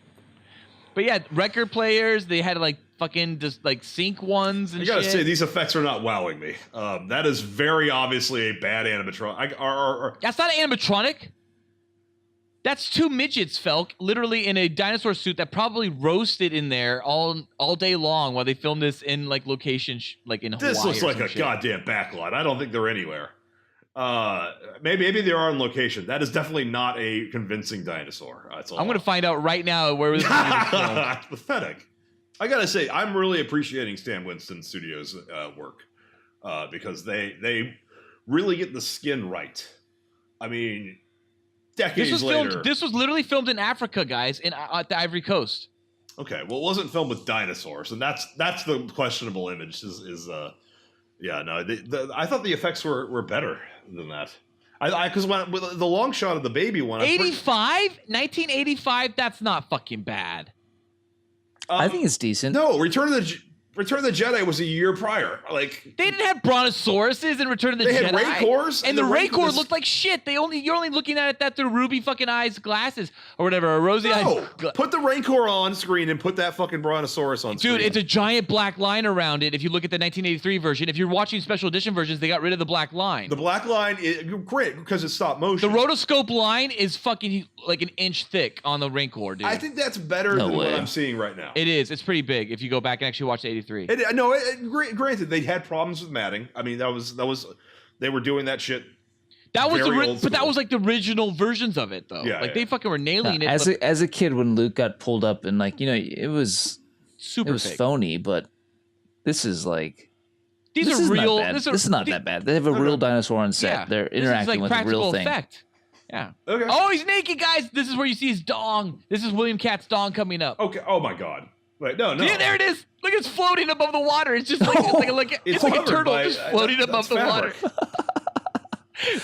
But yeah, record players, they had to like fucking just like sync ones and I gotta shit. say, these effects are not wowing me. That is very obviously a bad animatronic. That's not an animatronic. That's two midgets, Felk, literally in a dinosaur suit that probably roasted in there all day long while they filmed this in like location, like in Hawaii. This looks like a shit. goddamn backlot. I don't think they're anywhere. Maybe they are on location. That is definitely not a convincing dinosaur. That's all. I'm gonna find out right now where this is filmed. Pathetic. I gotta say, I'm really appreciating Stan Winston Studios' work because they really get the skin right. I mean, decades later. This was literally filmed in Africa, guys, at the Ivory Coast. Okay, well, it wasn't filmed with dinosaurs, and that's the questionable image. I thought the effects were better than that. Because with the long shot of the baby one, 1985. That's not fucking bad. I think it's decent. No, Return of the Jedi was a year prior. Like they didn't have Brontosauruses in Return of the Jedi. They had Raycors, and the Raycor looked like shit. You're only looking at that through ruby fucking eyes glasses or whatever, or rosy eyes. Put the Raycor on screen and put that fucking Brontosaurus on screen. Dude, it's a giant black line around it. If you look at the 1983 version, if you're watching special edition versions, they got rid of the black line. The black line is great because it's stop motion. The rotoscope line is fucking like an inch thick on the Raycor, dude. I think that's better than what I'm seeing right now. It is. It's pretty big if you go back and actually watch the 83. Granted, they had problems with matting. I mean, that was they were doing that shit. That was that was like the original versions of it, though. Yeah, they fucking were nailing it. As a kid, when Luke got pulled up and like it was fake. phony, but this is like these are real. This is not that bad. They have a real dinosaur on set. Yeah, they're interacting with a real thing. Effect. Yeah. Okay. Oh, he's naked, guys. This is where you see his dong. This is William Katt's dong coming up. Okay. Oh my God. Wait, no. Yeah, there it is. Look, it's floating above the water. It's just like it's like a turtle just floating above the water.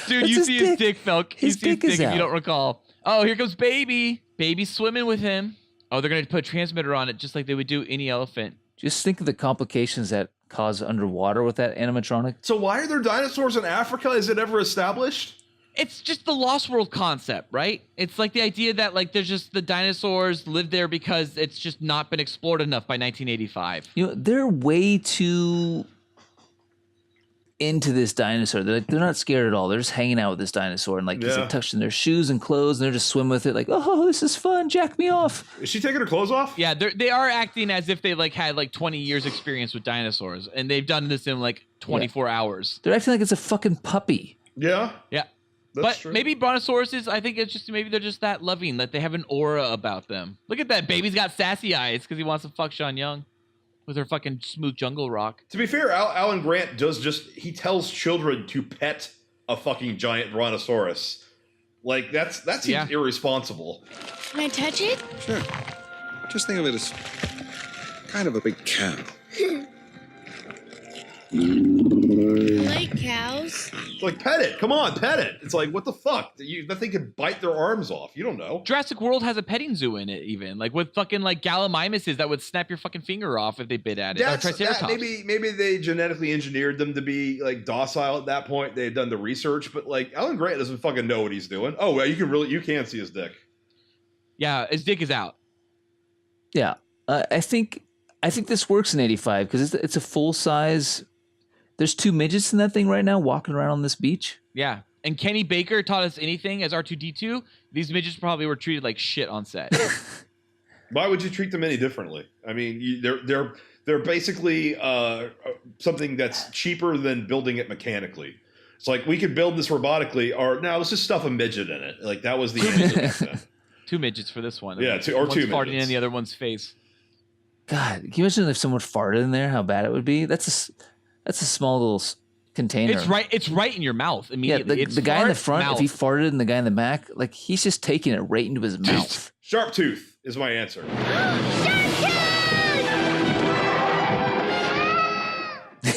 Dude, you see his dick, Felk. You see his dick if you don't recall. Oh, here comes baby. Baby's swimming with him. Oh, they're gonna put a transmitter on it just like they would do any elephant. Just think of the complications that cause underwater with that animatronic. So why are there dinosaurs in Africa? Is it ever established? It's just the Lost World concept, right? It's like the idea that like there's just the dinosaurs live there because it's just not been explored enough by 1985. They're way too into this dinosaur. They're not scared at all. They're just hanging out with this dinosaur and like he's like touching their shoes and clothes and they're just swimming with it like, oh, this is fun. Jack me off. Is she taking her clothes off? Yeah, they are acting as if they like had like 20 years experience with dinosaurs and they've done this in like 24 hours. They're acting like it's a fucking puppy. Yeah. Yeah. That's but true. Maybe Brontosauruses, I think it's just maybe they're just that loving, that they have an aura about them. Look at that. Baby's got sassy eyes because he wants to fuck Sean Young with her fucking smooth jungle rock. To be fair, Alan Grant he tells children to pet a fucking giant Brontosaurus. Like that seems irresponsible. Can I touch it? Sure. Just think of it as kind of a big cow. I like cows. It's like, pet it. Come on, pet it. It's like, what the fuck? That thing could bite their arms off. You don't know. Jurassic World has a petting zoo in it, even like with fucking like gallimimuses that would snap your fucking finger off if they bit at it. Maybe they genetically engineered them to be like docile at that point. They had done the research, but like Alan Grant doesn't fucking know what he's doing. Oh well, you can see his dick. Yeah, his dick is out. Yeah, I think this works in 85 because it's a full size. There's 2 midgets in that thing right now walking around on this beach. Yeah. And Kenny Baker taught us anything as R2-D2. These midgets probably were treated like shit on set. Why would you treat them any differently? I mean, they're basically something that's cheaper than building it mechanically. It's like we could build this robotically, or no, let's just stuff a midget in it. Like that was the end. 2 midgets for this one. Yeah, one's 2 midgets. farting in the other one's face. God, can you imagine if someone farted in there? How bad it would be. That's a small little container. It's right in your mouth immediately. Yeah, the guy in the front, if he farted, and the guy in the back, like he's just taking it right into his mouth. Sharp tooth is my answer.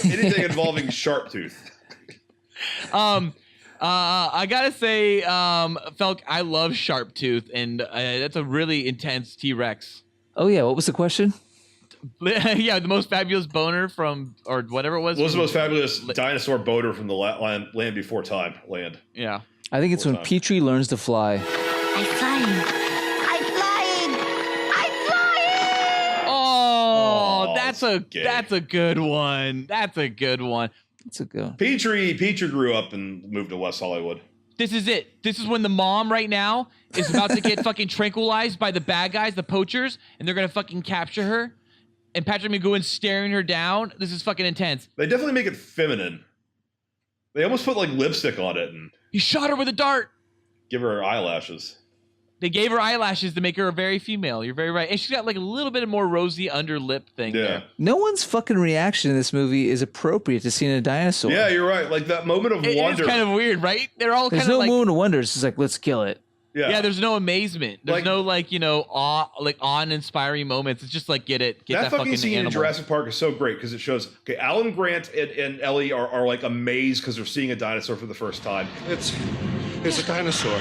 Anything involving sharp tooth. I gotta say, Felk, I love Sharp Tooth, and that's a really intense T-Rex. Oh yeah, what was the question? Yeah, the most fabulous boner from, or whatever it was. What was the most fabulous dinosaur boner from the land before time? Land. Yeah. I think it's when Petrie learns to fly. I'm flying. Oh, that's a good one. That's a good one. It's a good one. Petrie grew up and moved to West Hollywood. This is it. This is when the mom right now is about to get fucking tranquilized by the bad guys, the poachers, and they're gonna fucking capture her. And Patrick McGowan's staring her down. This is fucking intense. They definitely make it feminine. They almost put like lipstick on it and he shot her with a dart. Give her eyelashes. They gave her eyelashes to make her very female. You're very right. And she's got like a little bit more rosy under lip thing there. No one's fucking reaction in this movie is appropriate to seeing a dinosaur. Yeah, you're right. Like that moment of wonder. It's kind of weird, right? They're all There's kind of no moment of wonder. It's just like, let's kill it. Yeah, there's no amazement. There's no awe-inspiring moments. It's just like get that fucking scene animal. in Jurassic Park is so great because it shows Alan Grant and Ellie are like amazed because they're seeing a dinosaur for the first time. It's a dinosaur.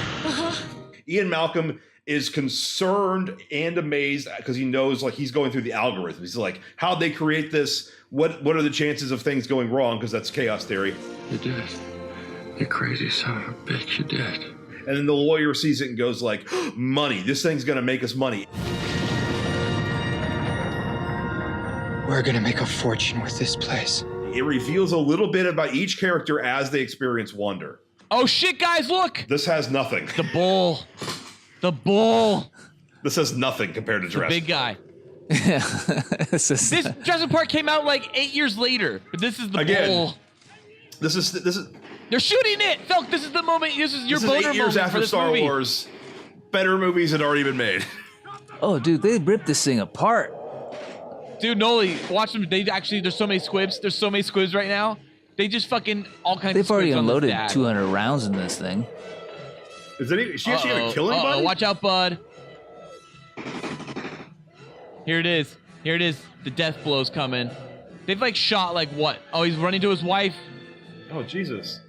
Ian Malcolm is concerned and amazed because he knows like he's going through the algorithm. He's like, how'd they create this? What are the chances of things going wrong? Because that's chaos theory. You did it. You crazy son of a bitch, you did. And then the lawyer sees it and goes like, money, this thing's gonna make us money. We're gonna make a fortune with this place. It reveals a little bit about each character as they experience wonder. Oh shit, guys, look! This has nothing. The bull. The bull. This has nothing compared to Jurassic. Big guy. Yeah. This Jurassic Park came out like 8 years later, but this is the bull. This is They're shooting it! Felk, this is the moment. This is your boner moment. 8 years after for this Star movie. Wars. Better movies had already been made. Oh, dude, they ripped this thing apart. Dude, Noli, watch them. There's so many squibs. There's so many squibs right now. They just fucking all kinds of They've already squibs on this unloaded dad. 200 rounds in this thing. Is she actually gonna kill anybody? Watch out, bud. Here it is. Here it is. The death blow's coming. They've like shot like what? Oh, he's running to his wife. Oh, Jesus.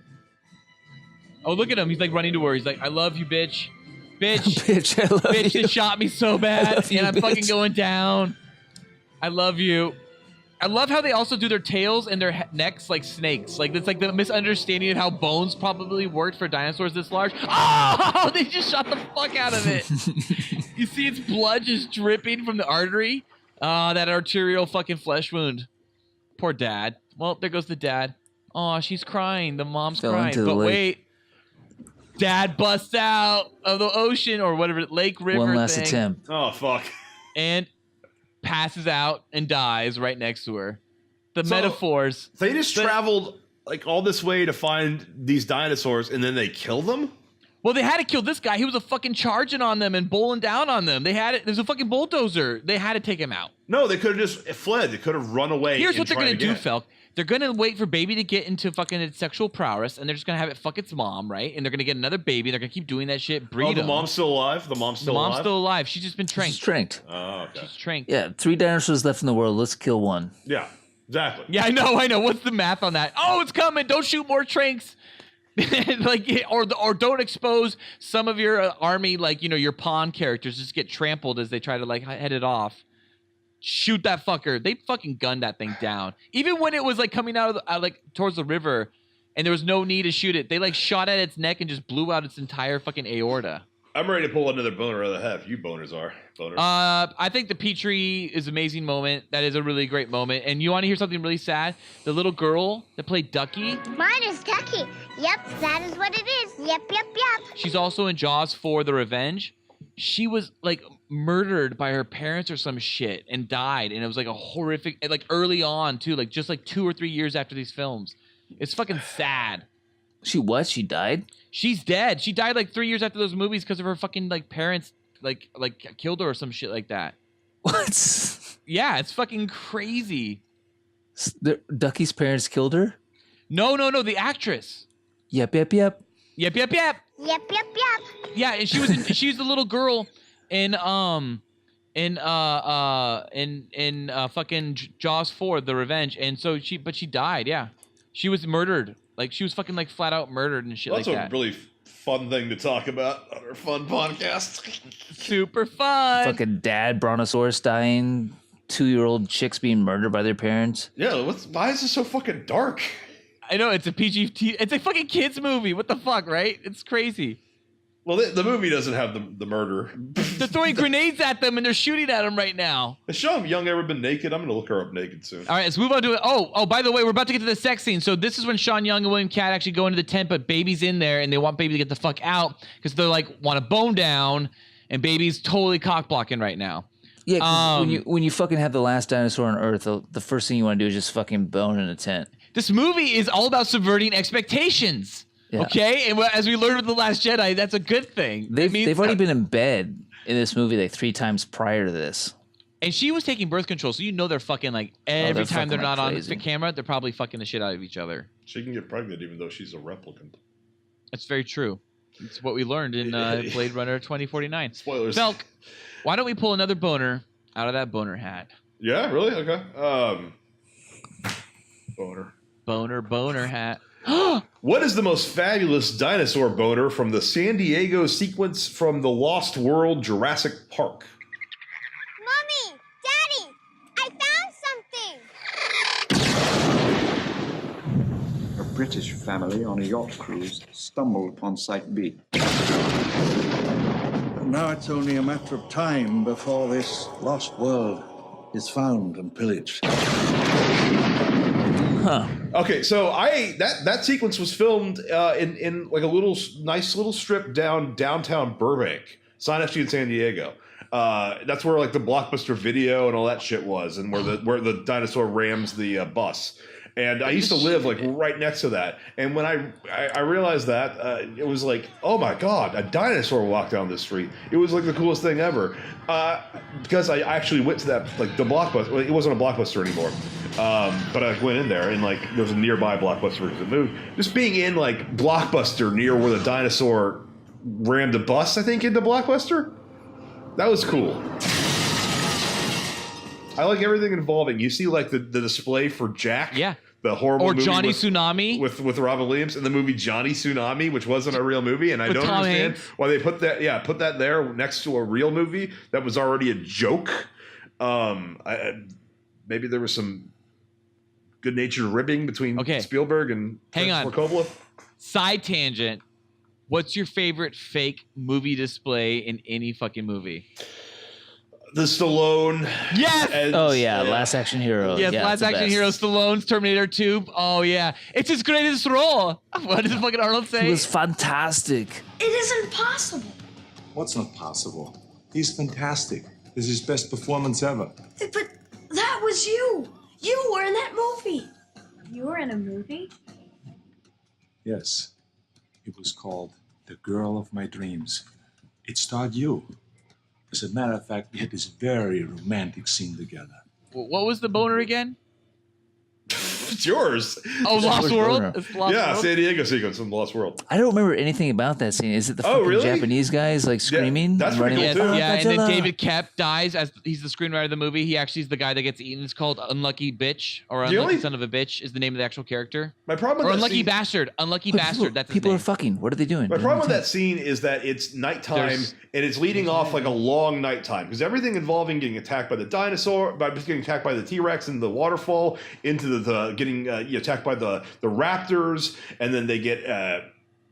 Oh, look at him. He's like running to her. He's like, I love you, bitch. Bitch. Bitch, I love bitch you. that shot me so bad. you, And I'm bitch. fucking going down. I love you. I love how they also do their tails and their necks like snakes. Like, it's like the misunderstanding of how bones probably worked for dinosaurs this large. Oh, they just shot the fuck out of it. You see its blood just dripping from the artery? That arterial fucking flesh wound. Poor dad. Well, there goes the dad. Oh, she's crying. The mom's Fell crying. into the But lake. wait. Dad busts out of the ocean or whatever, lake, river One last thing. attempt. Oh, fuck. And passes out and dies right next to her. The metaphors. They just traveled like all this way to find these dinosaurs and then they kill them? Well, they had to kill this guy. He was a fucking charging on them and bowling down on them. They had it. There's a fucking bulldozer. They had to take him out. No, they could have just fled. They could have run away. Here's what they're going gonna to do, Felk. They're gonna wait for baby to get into fucking its sexual prowess, and they're just gonna have it fuck its mom, right? And they're gonna get another baby. They're gonna keep doing that shit. Breed Oh, the them. mom's still alive? The mom's still alive? The mom's still alive. She's just been tranked. She's tranked. Oh, okay. She's tranked. Yeah, 3 dinosaurs left in the world. Let's kill one. Yeah, exactly. Yeah, I know. What's the math on that? Oh, it's coming. Don't shoot more tranks. Like, or don't expose some of your army, like, you know, your pawn characters just get trampled as they try to like head it off. Shoot that fucker. They fucking gunned that thing down. Even when it was like coming out of like towards the river, and there was no need to shoot it, they like shot at its neck and just blew out its entire fucking aorta. I'm ready to pull another boner out of the half. You boners are. Boners. I think the Petrie is an amazing moment. That is a really great moment. And you want to hear something really sad? The little girl that played Ducky. Mine is Ducky. Yep, that is what it is. Yep. She's also in Jaws 4: The Revenge. She was like murdered by her parents or some shit and died. And it was like a horrific, like early on too, like just like 2 or 3 years after these films. It's fucking sad. She what? She died? She's dead. She died like 3 years after those movies because of her fucking like parents like killed her or some shit like that. What? Yeah, it's fucking crazy. Ducky's parents killed her? No, the actress. Yep. Yep. Yep. Yeah, and she was the little girl in fucking Jaws 4: The Revenge, and so she died. Yeah, she was murdered. Like she was fucking like flat out murdered and shit That's like a that. really fun thing to talk about on our fun podcast. Super fun. Fucking dad brontosaurus dying, 2-year-old chicks being murdered by their parents. Yeah, why is this so fucking dark? I know, it's a PG. It's a fucking kids movie. What the fuck, right? It's crazy. Well, the movie doesn't have the murder. They're throwing grenades at them and they're shooting at them right now. Has Sean Young ever been naked? I'm going to look her up naked soon. All right, let's move on to it. Oh, by the way, we're about to get to the sex scene. So this is when Sean Young and William Katt actually go into the tent, but Baby's in there and they want Baby to get the fuck out because they're like, want to bone down, and Baby's totally cock blocking right now. Yeah, 'cause when you fucking have the last dinosaur on Earth, the first thing you want to do is just fucking bone in a tent. This movie is all about subverting expectations. Yeah. Okay, and as we learned with The Last Jedi, that's a good thing. They've already been in bed in this movie like 3 times prior to this. And she was taking birth control, so you know they're fucking like every time they're not on the camera, they're probably fucking the shit out of each other. She can get pregnant even though she's a replicant. That's very true. It's what we learned in Blade Runner 2049. Spoilers. Felk, why don't we pull another boner out of that boner hat? Yeah, really? Okay. Boner hat. What is the most fabulous dinosaur boner from the San Diego sequence from the Lost World Jurassic Park? Mommy! Daddy! I found something! A British family on a yacht cruise stumbled upon Site B. Now it's only a matter of time before this lost world is found and pillaged. Huh. Okay, so that sequence was filmed in like a nice little strip downtown Burbank, it's not actually in San Diego. That's where like the Blockbuster Video and all that shit was, and where the dinosaur rams the bus. And I used to live like right next to that. And when I realized that, it was like, oh my God, a dinosaur walked down the street. It was like the coolest thing ever. Because I actually went to that, like the Blockbuster. Well, it wasn't a Blockbuster anymore. But I went in there and like there was a nearby Blockbuster because it moved. Just being in like Blockbuster near where the dinosaur rammed the bus, I think, into Blockbuster. That was cool. I like everything involving. You see, like the display for Jack, the horrible movie Johnny Tsunami with Robin Williams, and the movie Johnny Tsunami, which wasn't a real movie, and I don't understand why they put that. Yeah, put that there next to a real movie that was already a joke. Maybe there was some good-natured ribbing between Spielberg and Coppola. Side tangent. What's your favorite fake movie display in any fucking movie? The Stallone. Yes. Last Action Hero. Yes, Last Action Hero. Stallone's Terminator 2. Oh yeah, it's his greatest role. What does fucking Arnold say? He was fantastic. It isn't possible. What's not possible? He's fantastic. This is his best performance ever. But that was you. You were in that movie. You were in a movie? Yes. It was called The Girl of My Dreams. It starred you. As a matter of fact, we had this very romantic scene together. What was the boner again? It's yours. Oh, Lost World? Boner. It's Lost Yeah, World? San Diego sequence from Lost World. I don't remember anything about that scene. Is it the Oh, fucking really? Japanese guys like screaming? that's and pretty running? cool, too. Yeah, and then Godzilla. David Koepp dies as he's the screenwriter of the movie. He actually is the guy that gets eaten. It's called Unlucky Bitch or The Unlucky only- Son of a Bitch is the name of the actual character. My problem Or with that Unlucky scene, Bastard. Unlucky Look, Bastard. That's his people name. are fucking. What are they doing? my problem with that scene is that it's nighttime There's- and it's leading off like a long nighttime because everything involving getting attacked by the dinosaur, by getting attacked by the T-Rex in the waterfall, into the getting attacked by the raptors, and then they get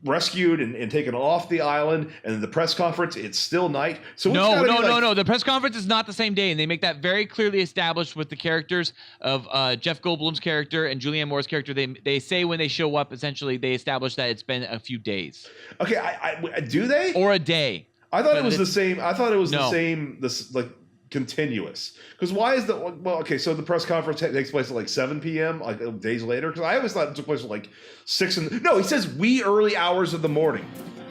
rescued and taken off the island, and then the press conference, it's still night. So it's gotta be like- No. The press conference is not the same day, and they make that very clearly established with the characters of Jeff Goldblum's character and Julianne Moore's character. They say when they show up, essentially, they establish that it's been a few days. Okay, I do they? Or a day. I thought But it was the same. I thought it was the No. same. This like continuous. Because why is the well? Okay, so the press conference takes place at like 7 p.m. like days later. Because I always thought it took place at like 6 and no. He says wee early hours of the morning.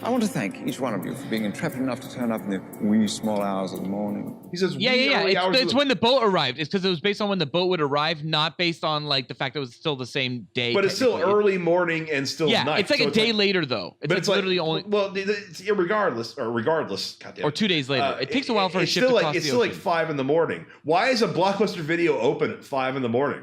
I want to thank each one of you for being intrepid enough to turn up in the wee small hours of the morning. He says Yeah. early hours It's when the boat arrived. It's because it was based on when the boat would arrive, not based on like the fact that it was still the same day. But it's still technically. early morning and still Yeah, night. it's like So a day later though. It's but like it's like literally only well, it's regardless. Goddamn. or 2 days later. It takes a while for a it's ship still to like cross it's the still like ocean. 5 in the morning. Why is a Blockbuster Video open at 5 in the morning?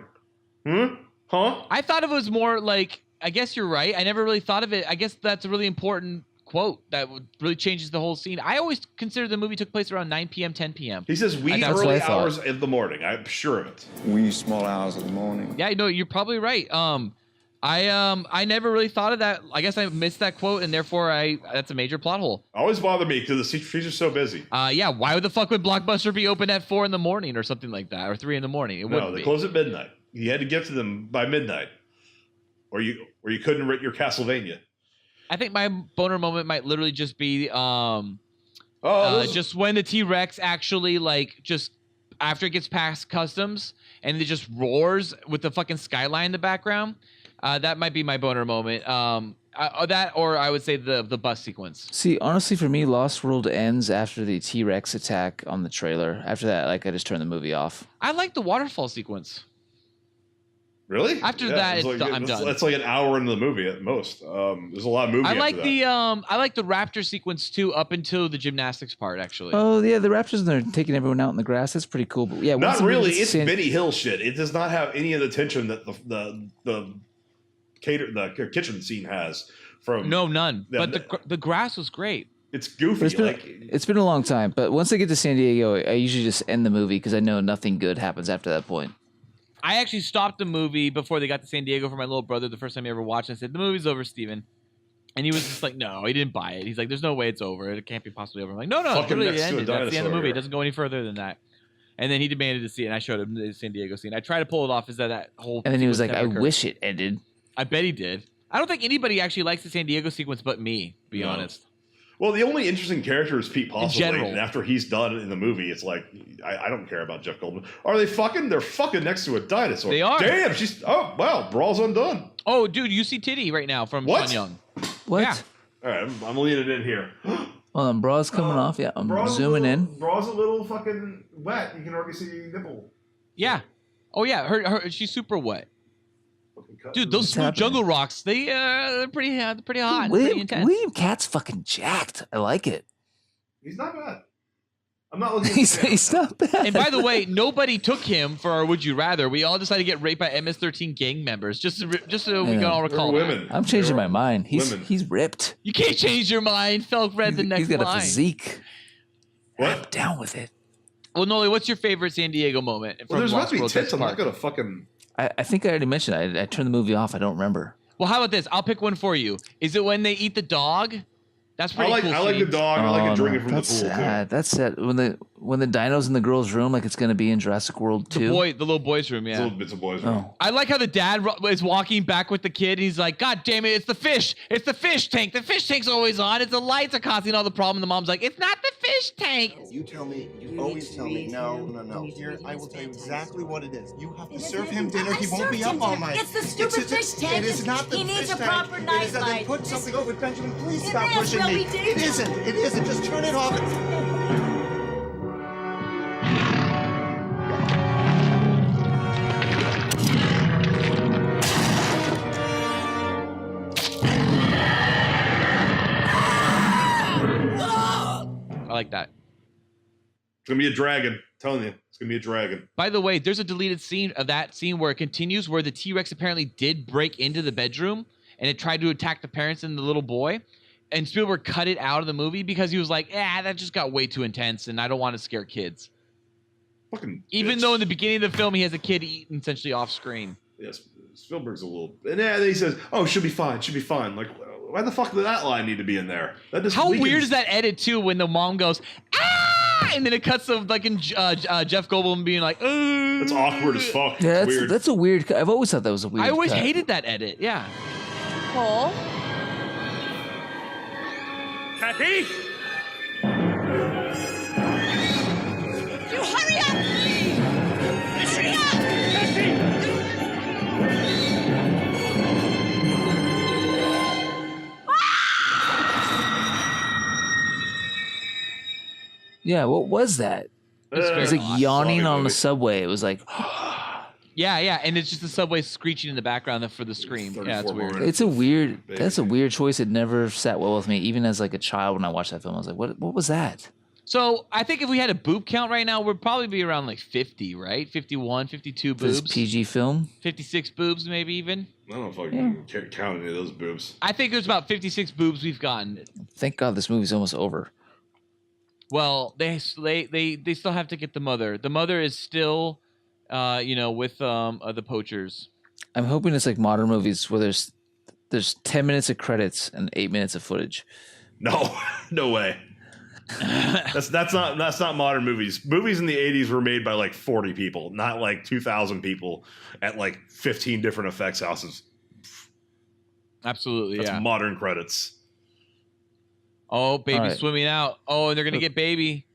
Huh? I thought it was more like. I guess you're right. I never really thought of it. I guess that's a really important quote that really changes the whole scene. I always considered the movie took place around 9 p.m., 10 p.m. He says wee That's what early I thought. hours of the morning. I'm sure of it. Wee small hours of the morning. Yeah, no, you're probably right. I never really thought of that. I guess I missed that quote, and therefore that's a major plot hole. Always bother me because the feature's so busy. Yeah, why the fuck would Blockbuster be open at 4 in the morning or something like that, or 3 in the morning? It No, wouldn't they be. close at midnight. You had to get to them by midnight, or you couldn't rent your Castlevania. I think my boner moment might literally just be those- just when the T-Rex actually just after it gets past customs and it just roars with the fucking skyline in the background. That might be my boner moment. That or I would say the bus sequence. See, honestly, for me, Lost World ends after the T-Rex attack on the trailer. After that, I just turn the movie off. I like the waterfall sequence. Really? After that, it's like, I'm done. That's like an hour into the movie at most. There's a lot of movie. I after like that. I like the raptor sequence too, up until the gymnastics part. Actually, Oh yeah, the Raptors, they're taking everyone out in the grass. That's pretty cool. But yeah, once Not the movie really. gets It's to San- Benny Hill shit. It does not have any of the tension that the kitchen scene has. From none. Yeah, But the grass was great. It's goofy. But it's been a long time, but once I get to San Diego, I usually just end the movie because I know nothing good happens after that point. I actually stopped the movie before they got to San Diego for my little brother the first time he ever watched it. I said, the movie's over, Steven. And he was just like, no, he didn't buy it. He's like, there's no way it's over. It can't be possibly over. I'm like, no, it's Fucking literally next to a ended. That's the end of the movie. dinosaur. It doesn't go any further than that. And then he demanded to see it, and I showed him the San Diego scene. I tried to pull it off as that whole And then he was sequence like, I never occurred. wish it ended. I bet he did. I don't think anybody actually likes the San Diego sequence but me, to be No. honest. Well, the only interesting character is Pete Postlethwaite, general. and after he's done in the movie, it's like I don't care about Jeff Goldblum. Are they fucking? They're fucking next to a dinosaur. They are. Damn, she's. Oh wow, brawl's undone. Oh, dude, you see titty right now from What? Sean Young. What? Yeah. All right, I'm leaning in here. Well, bras coming off. Yeah, I'm Braw's zooming in. Braw's a little fucking wet. You can already see nipple. Yeah. Oh, yeah. Her she's super wet. Dude, those What's smooth happening? jungle rocks, they're pretty hot, and pretty William, intense. William Cat's fucking jacked. I like it. He's not bad. I'm not looking. He's not bad. And by the way, nobody took him for our Would You Rather. We all decided to get raped by MS-13 gang members, just so we can all recall. women. I'm changing my mind. He's women. he's ripped. You can't change your mind. Felk read the next He's got line. a physique. What? I'm down with it. Well, Noli, what's your favorite San Diego moment? Well, there's about to be World tits. Test I'm not Park? gonna fucking. I think I already mentioned it. I turned the movie off. I don't remember. Well, how about this? I'll pick one for you. Is it when they eat the dog? That's pretty cool. I like the scene. dog. I like it drinking from the that's pool sad. That's sad. When the dino's in the girl's room, like it's gonna be in Jurassic World 2. The little boy's room, yeah. too. It's a boys' room. Oh, I like how the dad is walking back with the kid, and he's like, God damn it, it's the fish. It's the fish tank. The fish tank's always on. It's the lights are causing all the problem. And the mom's like, it's not the fish tank. You tell me. You always tell me. No. Here, I will tell you exactly what it is. You have to serve him dinner. He won't be up all night. It's the stupid fish tank. It is not the He needs fish a tank. proper It is night that light. they put something over it. Benjamin, please It stop is pushing me. really It dangerous. isn't. It isn't. Just turn it off. like that. It's gonna be a dragon. I'm telling you, it's gonna be a dragon. By the way, there's a deleted scene of that scene where it continues, where the T-Rex apparently did break into the bedroom and it tried to attack the parents and the little boy. And Spielberg cut it out of the movie because he was like, that just got way too intense and I don't want to scare kids. Fucking Even though in the beginning of the film he has a kid eaten essentially off screen. Yes, Spielberg's a little... And then he says, oh, she'll be fine, she'll be fine. Like, why the fuck did that line need to be in there? That just How weird is that edit too when the mom goes, ah! And then it cuts to like in Jeff Goldblum being like, That's awkward as fuck. Yeah, Weird. that's a weird. I've always thought that was a weird. I always cut. hated that edit. Yeah. Cole? Kathy? You hurry up! Hurry up! Yeah, what was that? It was like yawning on the subway. It was like. Yeah, and it's just the subway screeching in the background for the scream. Yeah, it's weird. It's a weird. That's a weird choice. It never sat well with me. Even as like a child, when I watched that film, I was like, "What was that?" So I think if we had a boob count right now, we'd probably be around like 50, right? 51, 52 boobs. This PG film. 56 boobs, maybe even. I don't know if I can count any of those boobs. I think there's about 56 boobs we've gotten. Thank God this movie's almost over. Well, they still have to get the mother. The mother is still, with the poachers. I'm hoping it's like modern movies where there's 10 minutes of credits and 8 minutes of footage. No, no way. That's not modern movies. Movies in the 80s were made by like 40 people, not like 2,000 people at like 15 different effects houses. Absolutely, That's yeah. modern credits. Oh, baby's right. swimming out. Oh, and they're gonna get baby.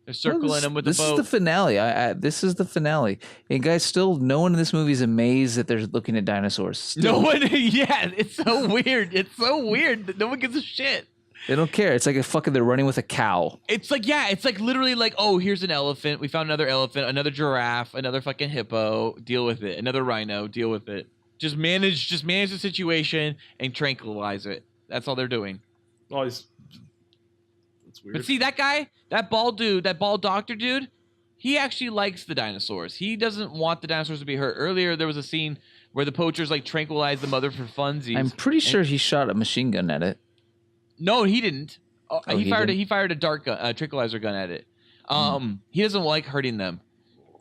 They're circling him with the boat. This is the finale. This is the finale. And guys, no one in this movie is amazed that they're looking at dinosaurs. Still. No one. Yeah, it's so weird. It's so weird that no one gives a shit. They don't care. It's like they're running with a cow. It's like, yeah, it's like literally like, oh, here's an elephant. We found another elephant, another giraffe, another fucking hippo. Deal with it. Another rhino. Deal with it. Just manage the situation and tranquilize it. That's all they're doing. Oh, that's weird. But see, that guy, that bald dude, that bald doctor dude, he actually likes the dinosaurs. He doesn't want the dinosaurs to be hurt. Earlier, there was a scene where the poachers like tranquilized the mother for funsies. I'm pretty sure he shot a machine gun at it. No, he didn't. He fired didn't? He fired a dart gun, tranquilizer gun at it. He doesn't like hurting them,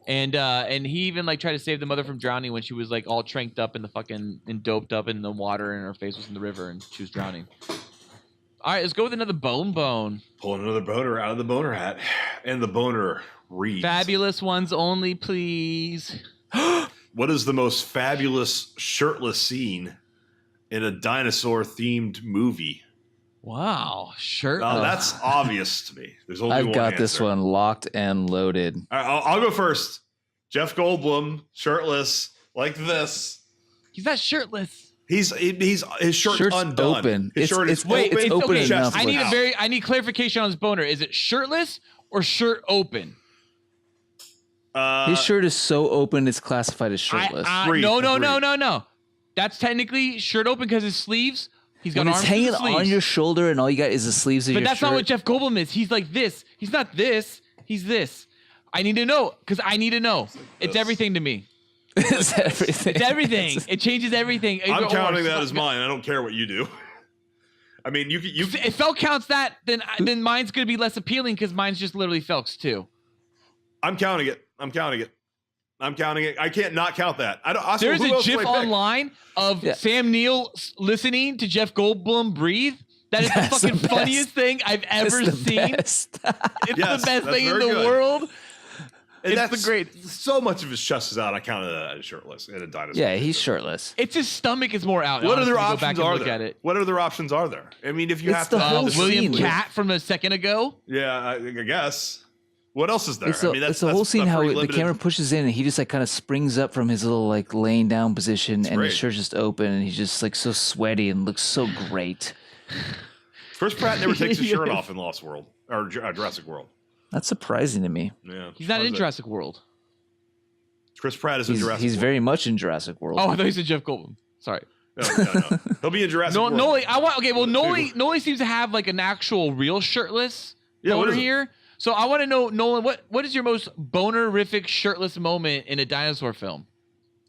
and he even like tried to save the mother from drowning when she was like all tranked up in the fucking and doped up in the water and her face was in the river and she was drowning. All right, let's go with another bone. Pulling another boner out of the boner hat, and the boner reads: Fabulous ones only, please. What is the most fabulous shirtless scene in a dinosaur-themed movie? Wow, shirtless. That's obvious to me. There's only I've one got answer. this one locked and loaded. All right, I'll go first. Jeff Goldblum, shirtless, like this. He's not shirtless. His shirt's undone. Open. His shirt is open. It's open okay. enough. I need clarification on his boner. Is it shirtless or shirt open? His shirt is so open it's classified as shirtless. No. That's technically shirt open because his sleeves. He's got when arms it's hanging to the sleeves. on your shoulder and all you got is the sleeves of But your that's shirt. not what Jeff Goldblum is. He's like this. He's not this. He's this. I need to know because I need to know. It's everything to me. It's everything. It's everything. It changes everything. I'm counting that as mine. I don't care what you do. I mean, you. If Felk counts that, then mine's gonna be less appealing because mine's just literally Felk's too. I'm counting it. I can't not count that. There's a GIF online of Sam Neill listening to Jeff Goldblum breathe. That is the fucking funniest thing I've ever seen. It's the best thing in the world. It's the great. So much of his chest is out. I counted that as shirtless in a dinosaur. Yeah, he's shirtless. It's his stomach is more out. What honestly, other go options back and are look there? at it. What other options are there? I mean, if you It's have the to, whole William scene. Cat from a second ago. Yeah, I guess. What else is there? It's the whole scene how the camera pushes in and he just like kind of springs up from his little like laying down position and his shirt's just open and he's just like so sweaty and looks so great. Chris Pratt never takes his shirt off in Lost World or Jurassic World. That's surprising to me. Yeah, He's not in Jurassic World. Chris Pratt is in Jurassic He's World. very much in Jurassic World. Oh, I thought you said Jeff Goldblum. Sorry. No. He'll be in Jurassic World. Noli seems to have like an actual real shirtless boner here. So I want to know, Nolan, what is your most bonerific shirtless moment in a dinosaur film?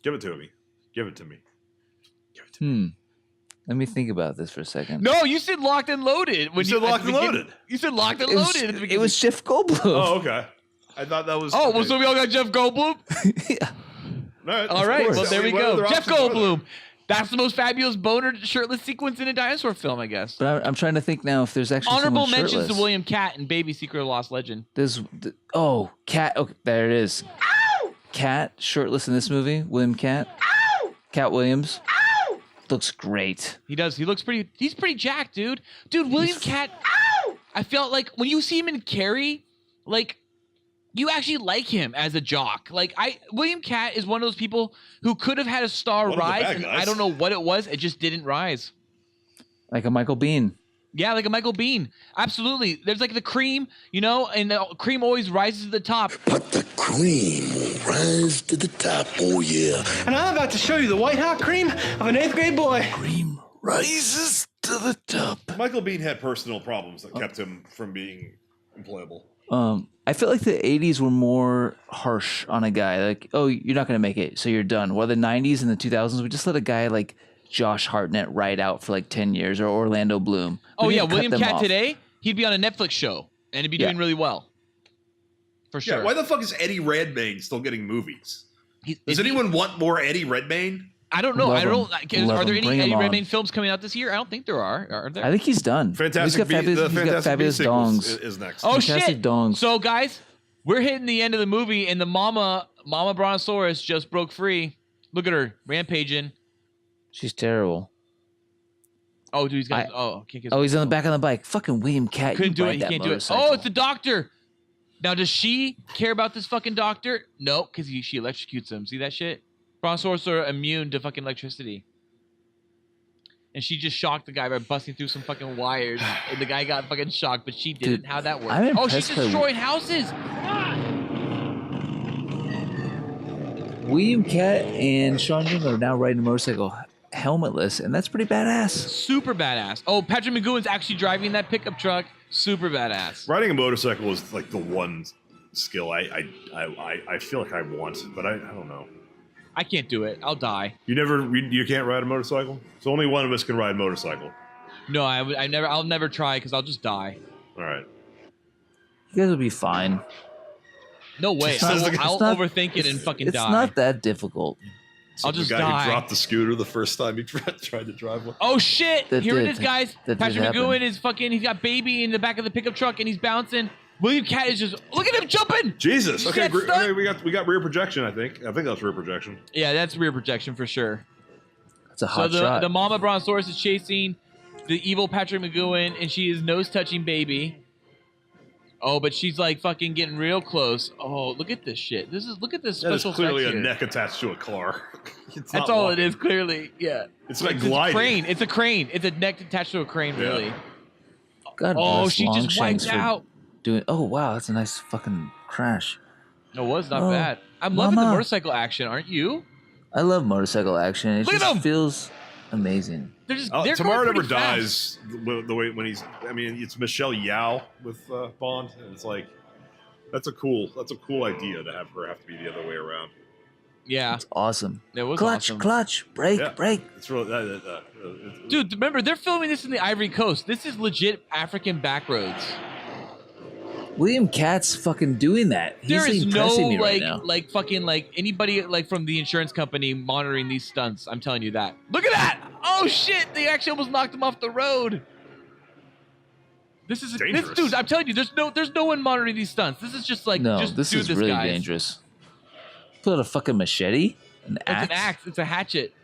Give it to me. Give it to me. Let me think about this for a second. No, you said locked and loaded. You said locked and loaded. You said locked and loaded at the beginning. It was Jeff Goldblum. Oh, okay. I thought that was. Oh, well, so we all got Jeff Goldblum? All right. Well, there we go. Jeff Goldblum. That's the most fabulous boner shirtless sequence in a dinosaur film, I guess. But I'm trying to think now if there's actually honorable someone mentions shirtless. to William Cat and Baby Secret of Lost Legend. Cat. Okay, there it is. Ow! Cat shirtless in this movie. William Cat. Ow! Cat Williams. Ow! Looks great. He does. He looks pretty. He's pretty jacked, dude. Dude, William Cat. Ow! I felt like when you see him in Carrie, like, you actually like him as a jock. Like, William Cat is one of those people who could have had a star rise, and I don't know what it was. It just didn't rise. Like a Michael Biehn. Yeah, like a Michael Biehn. Absolutely. There's like the cream, and the cream always rises to the top. But the cream will rise to the top, oh yeah. And I'm about to show you the white hot cream of an 8th grade boy. Cream rises to the top. Michael Biehn had personal problems that kept him from being employable. I feel like the 80s were more harsh on a guy. Like, oh, you're not going to make it, so you're done. While the 90s and the 2000s, we just let a guy like Josh Hartnett ride out for like 10 years, or Orlando Bloom. William Cat today, he'd be on a Netflix show, and he'd be doing really well. For sure. Yeah, why the fuck is Eddie Redmayne still getting movies? Does anyone want more Eddie Redmayne? I don't know. Are there any Eddie Redmayne films coming out this year? I don't think there are. Are there? I think he's done. Fantastic He's got Fabulous Dongs. Is next. Oh, Fantastic shit. Dongs. So, guys, we're hitting the end of the movie, and the Mama Brontosaurus just broke free. Look at her, rampaging. She's terrible. Oh, dude, he's got. He's on the back of the bike. Fucking William Cat. Couldn't do it. He that can't do it. motorcycle. Oh, it's the doctor. Now, does she care about this fucking doctor? No, because she electrocutes him. See that shit? Brontosaurus are immune to fucking electricity. And she just shocked the guy by busting through some fucking wires. And the guy got fucking shocked, but she didn't. Dude, How'd that work? I'm Oh, she's impressed by destroying houses. William Cat and Sean Young are now riding a motorcycle helmetless, and that's pretty badass. Super badass. Oh, Patrick McGowan's actually driving that pickup truck. Super badass. Riding a motorcycle is like the one skill I feel like I want, but I don't know. I can't do it. I'll die. You can't ride a motorcycle? So only one of us can ride a motorcycle. No, I'll never try because I'll just die. All right. You guys will be fine. No way. I'll overthink it and fucking die. It's not that difficult. I'll just the guy die. who dropped the scooter the first time he tried to drive one. Oh shit! Here it is, guys. That Patrick did McGowan happen. is fucking. He's got baby in the back of the pickup truck and he's bouncing. William Cat is just look at him jumping. Jesus. Okay, Get stuck. we got rear projection. I think that's rear projection. Yeah, that's rear projection for sure. That's a hot shot. The Mama Brontosaurus is chasing the evil Patrick McGowan, and she is nose touching baby. Oh, but she's like fucking getting real close. Oh, look at this shit. Look at this That is special clearly effects a here. neck attached to a car. That's all it is, clearly. Yeah. It's like a gliding. crane. It's a crane. It's a neck attached to a crane, really. God Oh, bless she just Longshanks wiped for out. doing. Oh wow, that's a nice fucking crash. No, it was not Oh, bad. I'm loving the Mama. motorcycle action, aren't you? I love motorcycle action. It Look at just them! feels amazing. They're Tomorrow going Never pretty fast. Dies. The way when he's, I mean, it's Michelle Yeoh with Bond, and it's like that's a cool idea to have her have to be the other way around. Yeah, It's awesome. it was Clutch, awesome. clutch, brake, Yeah. brake. It's really Dude, remember they're filming this in the Ivory Coast. This is legit African back roads. William Cat's fucking doing that. He's There is no impressing me right now. like fucking like anybody like from the insurance company monitoring these stunts. I'm telling you that. Look at that! Oh shit! They actually almost knocked him off the road. This Dangerous. dude. I'm telling you, there's no one monitoring these stunts. This is just like No, just this do is this, really guys. dangerous. Put out a fucking machete, an It's axe. an axe. It's a hatchet.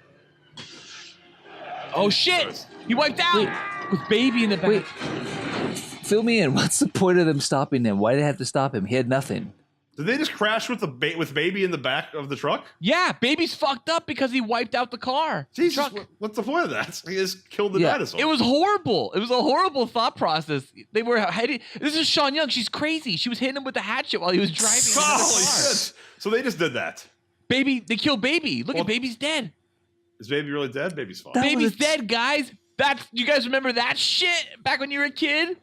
Oh shit! He wiped out with baby in the back. Wait, fill me in. What's the point of them stopping him? Why did they have to stop him? He had nothing. Did they just crash with with baby in the back of the truck? Yeah, baby's fucked up because he wiped out the car. Jesus, what's the point of that? He just killed the dinosaur. It was horrible. It was a horrible thought process. They were heading. This is Sean Young. She's crazy. She was hitting him with the hatchet while he was driving. in the car. Holy shit! So they just did that. Baby, they killed baby. Look at baby's dead. Is baby really dead? Baby's fine. Baby's dead, guys. You guys remember that shit back when you were a kid?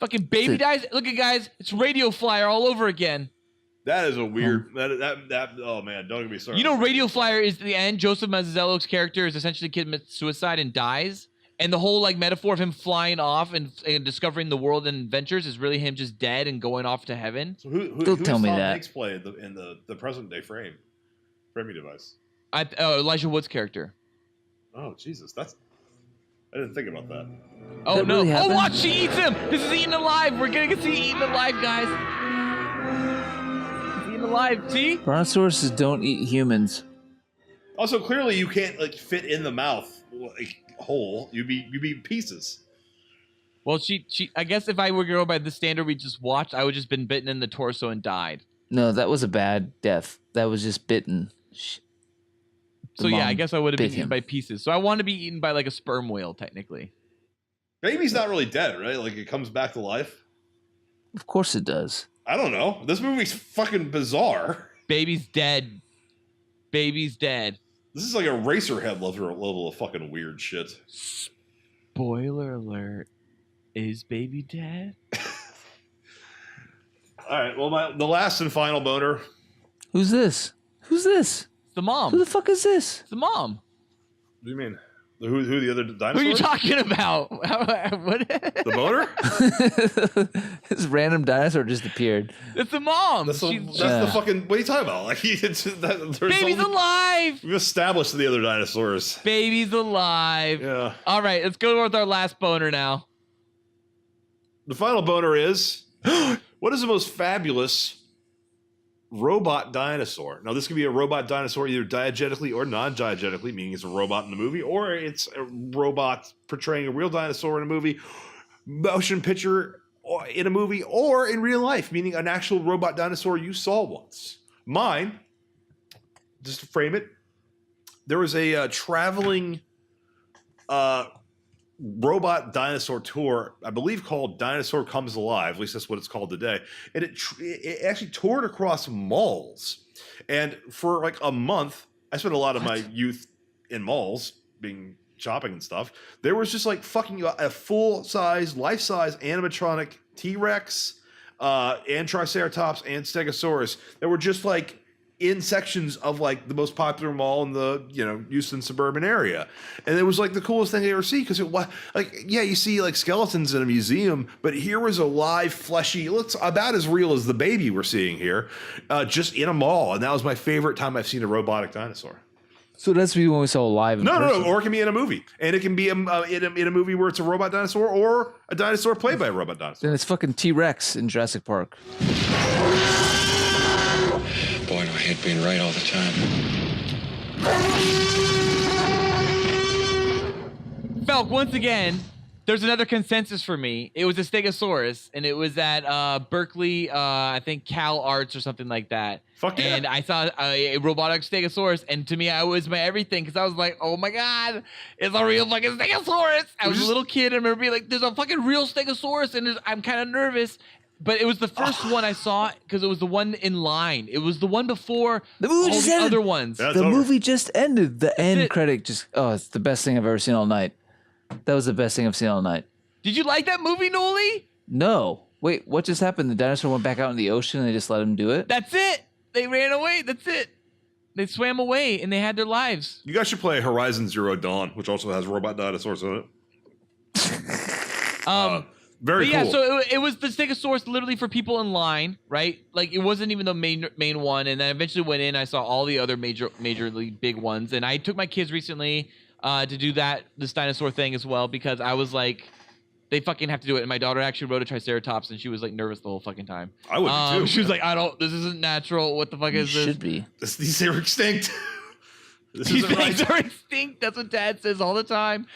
Fucking baby dies. Look at guys, it's Radio Flyer all over again. That is a weird. That oh man, don't get me started. You know, Radio Flyer is the end. Joseph Mazzello's character is essentially commits suicide and dies, and the whole like metaphor of him flying off and discovering the world and adventures is really him just dead and going off to heaven. So who tell me Tom that. Hanks play in the present day framing device? Elijah Wood's character. Oh Jesus, I didn't think about that. Oh That no! really Oh happened? watch, she eats him. This is Eaten Alive. We're gonna see Eaten Alive, guys. It's Eaten Alive. See? Brontosauruses don't eat humans. Also, clearly you can't like fit in the mouth like whole. You'd be pieces. Well, she. I guess if I were to go by the standard we just watched, I would just been bitten in the torso and died. No, that was a bad death. That was just bitten. So yeah, I guess I would have been bit eaten him. by pieces. So I want to be eaten by like a sperm whale, technically. Baby's not really dead, right? Like it comes back to life. Of course it does. I don't know. This movie's fucking bizarre. Baby's dead. Baby's dead. This is like a Racerhead level of fucking weird shit. Spoiler alert. Is baby dead? All right. Well, the last and final boner. Who's this? Who's this? It's the mom. Who the fuck is this? It's the mom. What do you mean? Who the other dinosaur? Who are you talking about? What? The boner? This random dinosaur just appeared. It's the mom. That's the fucking. What are you talking about? Like Baby's alive. We've established the other dinosaurs. Baby's alive. Yeah. All right, let's go with our last boner now. The final boner is what is the most fabulous robot dinosaur? Now, this could be a robot dinosaur either diegetically or non-diegetically, meaning it's a robot in the movie, or it's a robot portraying a real dinosaur in a movie, motion picture in a movie, or in real life, meaning an actual robot dinosaur you saw once. Mine, just to frame it, there was a traveling robot dinosaur tour, I believe called Dinosaur Comes Alive, at least that's what it's called today, and it actually toured across malls, and for like a month I spent a lot of my youth in malls being shopping and stuff. There was just like fucking a full-size life-size animatronic T-Rex and Triceratops and Stegosaurus that were just like in sections of like the most popular mall in the Houston suburban area, and it was like the coolest thing I ever see because it was like you see like skeletons in a museum, but here was a live fleshy, it looks about as real as the baby we're seeing here, just in a mall, and that was my favorite time I've seen a robotic dinosaur. So that's when we saw live. No, or it can be in a movie, and it can be in a movie where it's a robot dinosaur or a dinosaur played by a robot dinosaur. Then it's fucking T-Rex in Jurassic Park. Boy, do I hate being right all the time. Felk, once again, there's another consensus for me. It was a Stegosaurus, and it was at Berkeley, I think Cal Arts or something like that. Fuck yeah. And I saw a robotic Stegosaurus, and to me, I was my everything because I was like, oh my God, it's a real fucking Stegosaurus. I was a little kid, and I remember being like, there's a fucking real Stegosaurus, and I'm kind of nervous. But it was the first one I saw because it was the one in line. It was the one before the movie all the other ones. The movie just ended. The end credit just, it's the best thing I've ever seen all night. That was the best thing I've seen all night. Did you like that movie, Noli? No. Wait, what just happened? The dinosaur went back out in the ocean and they just let him do it? That's it. They ran away. That's it. They swam away and they had their lives. You guys should play Horizon Zero Dawn, which also has robot dinosaurs in it. Very cool. cool. So it was the Stegosaurus literally for people in line, right? Like it wasn't even the main one. And then I eventually went in. I saw all the other majorly big ones. And I took my kids recently to do this dinosaur thing as well because I was like, they fucking have to do it. And my daughter actually rode a Triceratops and she was like nervous the whole fucking time. I would be too. She was like, this isn't natural. What the fuck is this? Should be. These are extinct. These things are extinct. That's what Dad says all the time.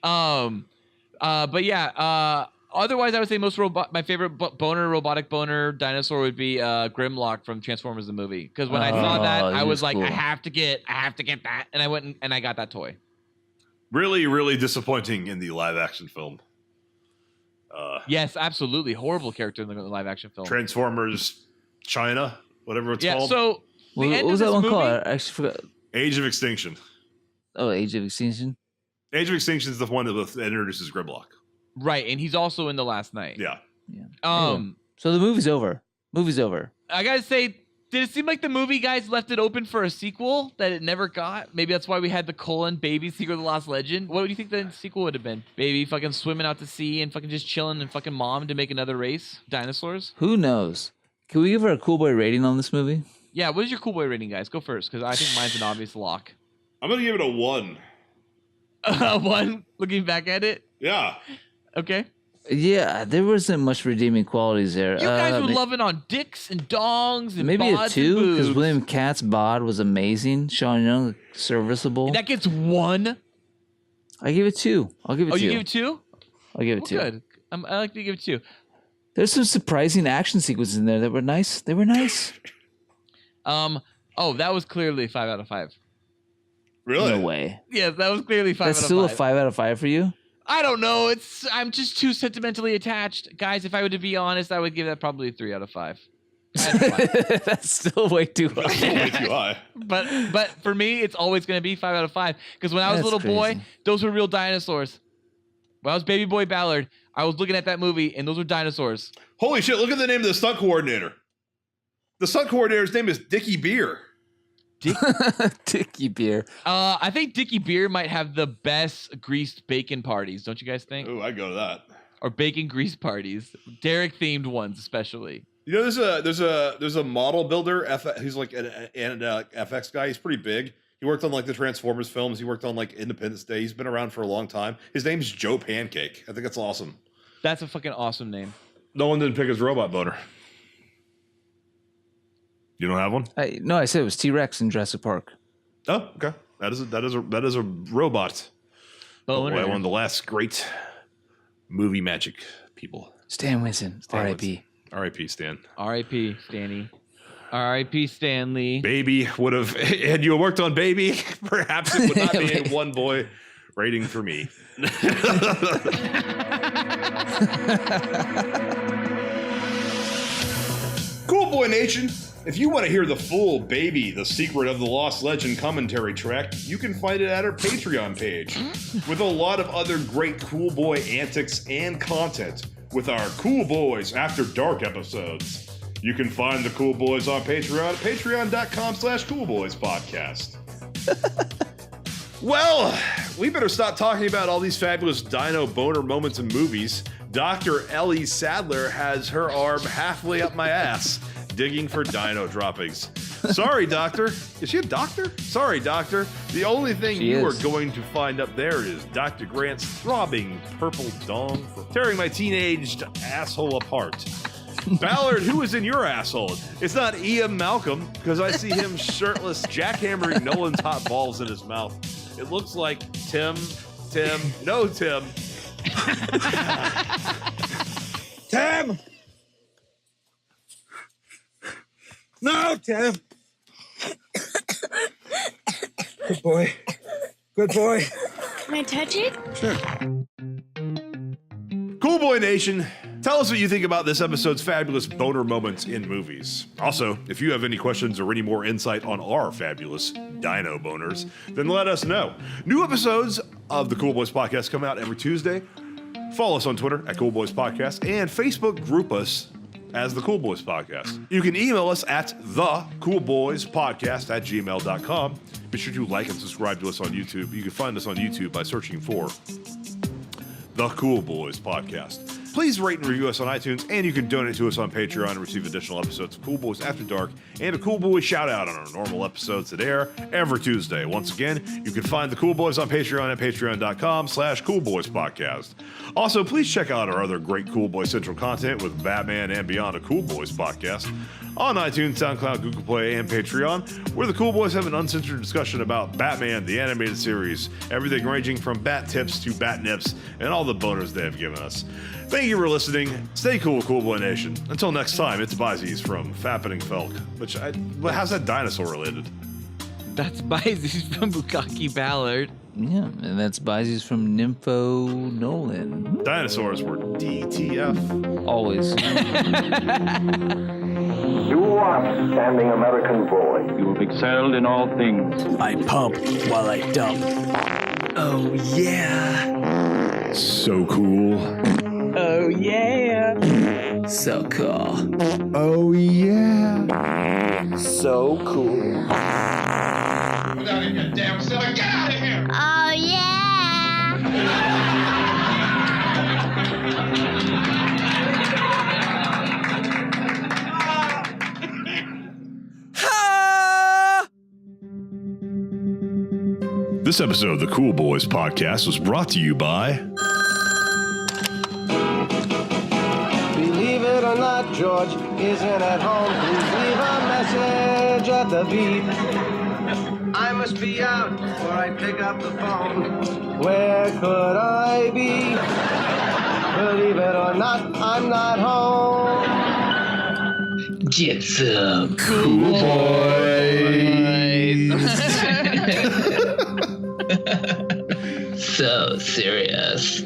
But yeah. Otherwise, I would say my favorite robotic boner dinosaur would be Grimlock from Transformers the movie. Because when I saw that, I was like, cool. I have to get that, and I went and I got that toy. Really, really disappointing in the live action film. Yes, absolutely, horrible character in the live action film. Transformers China, whatever it's called. So what was that one called? I actually forgot. Age of Extinction. Oh, Age of Extinction. Age of Extinction is the one that introduces Grimlock. Right, and he's also in The Last Night. Yeah. Anyway, so the movie's over. I gotta say, did it seem like the movie guys left it open for a sequel that it never got? Maybe that's why we had the Baby Secret of the Lost Legend. What do you think the sequel would have been? Baby fucking swimming out to sea and fucking just chilling and fucking mom to make another race? Dinosaurs? Who knows? Can we give her a cool boy rating on this movie? Yeah, what is your cool boy rating, guys? Go first, because I think mine's an obvious lock. I'm going to give it a 1. 1? Looking back at it? Yeah. Okay. Yeah, there wasn't much redeeming qualities there. You guys were loving on dicks and dongs and maybe a bods 2, and because boobs. William Katz's bod was amazing. Sean Young, serviceable. That gets 1? I give it 2. I'll give it 2. Oh, you give it 2? I'll give it 2. Good. I like to give it 2. There's some surprising action sequences in there that were nice. They were nice. Oh, that was clearly 5 out of 5. Really? No way. Yes, that was clearly 5 out of 5. That's still a 5 out of 5 for you? I don't know. I'm just too sentimentally attached. Guys, if I were to be honest, I would give that probably a 3 out of 5. That's still way too high. That's still way too high. But for me, it's always going to be 5 out of 5. Because when I was a little boy, those were real dinosaurs. When I was baby boy Ballard, I was looking at that movie, and those were dinosaurs. Holy shit, look at the name of the stunt coordinator. The stunt coordinator's name is Dickie Beer. Dickie Beer. I think Dickie Beer might have the best greased bacon parties. Don't you guys think? Oh, I'd go to that. Or bacon grease parties. Derek themed ones, especially. You know, there's a model builder. He's like an FX guy. He's pretty big. He worked on like the Transformers films. He worked on like Independence Day. He's been around for a long time. His name's Joe Pancake. I think that's awesome. That's a fucking awesome name. No one didn't pick his robot boner. You don't have one? No, I said it was T-Rex in Jurassic Park. Oh, okay. That is a robot. Boner. One of the last great movie magic people. Stan Winston. R.I.P. R.I.P. Stan. R.I.P. Stanley. R.I.P. Stanley. Baby would have, had you worked on Baby, perhaps it would not be a 1 boy rating for me. Cool Boy Nation, if you want to hear the full Baby, the Secret of the Lost Legend commentary track, you can find it at our Patreon page, with a lot of other great Cool Boy antics and content with our Cool Boys After Dark episodes. You can find the Cool Boys on Patreon at patreon.com/coolboyspodcast. Well, we better stop talking about all these fabulous dino boner moments in movies. Dr. Ellie Sadler has her arm halfway up my ass, digging for dino droppings. Sorry, Doctor. Is she a doctor? Sorry, Doctor. The only thing you are going to find up there is Dr. Grant's throbbing purple dong for tearing my teenaged asshole apart. Ballard, who is in your asshole? It's not Ian Malcolm, because I see him shirtless, jackhammering Nolan's hot balls in his mouth. It looks like Tim. No, Tim. Tim! No, Tim! Good boy. Good boy. Can I touch it? Sure. Cool Boy Nation, tell us what you think about this episode's fabulous boner moments in movies. Also, if you have any questions or any more insight on our fabulous dino boners, then let us know. New episodes of the Cool Boys Podcast come out every Tuesday. Follow us on Twitter at Cool Boys Podcast and Facebook group us as the Cool Boys Podcast. You can email us at thecoolboyspodcast@gmail.com. Be sure to like and subscribe to us on YouTube. You can find us on YouTube by searching for The Cool Boys Podcast. Please rate and review us on iTunes, and you can donate to us on Patreon and receive additional episodes of Cool Boys After Dark and a Cool Boy shout-out on our normal episodes that air every Tuesday. Once again, you can find the Cool Boys on Patreon at patreon.com/coolboyspodcast. Also, please check out our other great Cool Boy Central content with Batman and Beyond, a Cool Boys podcast on iTunes, SoundCloud, Google Play, and Patreon, where the Cool Boys have an uncensored discussion about Batman, the animated series, everything ranging from bat tips to bat nips, and all the boners they have given us. Thank you for listening. Stay cool, Cool Boy Nation. Until next time, it's Byzies from Fappening Felk. How's that dinosaur related? That's Byzies from Bukaki Ballard. Yeah, and that's Byzies from Nympho Nolan. Dinosaurs were DTF. Always. You are standing American boy. You have excelled in all things. I pump while I dump. Oh, yeah. So cool. Oh, yeah. So cool. Oh, yeah. So cool. Get out of here, damn silly. Get out of here! Oh, yeah. This episode of the Cool Boys Podcast was brought to you by... Believe it or not, George isn't at home. Please leave a message at the beep. I must be out before I pick up the phone. Where could I be? Believe it or not, I'm not home. Get some Cool Boys. So serious.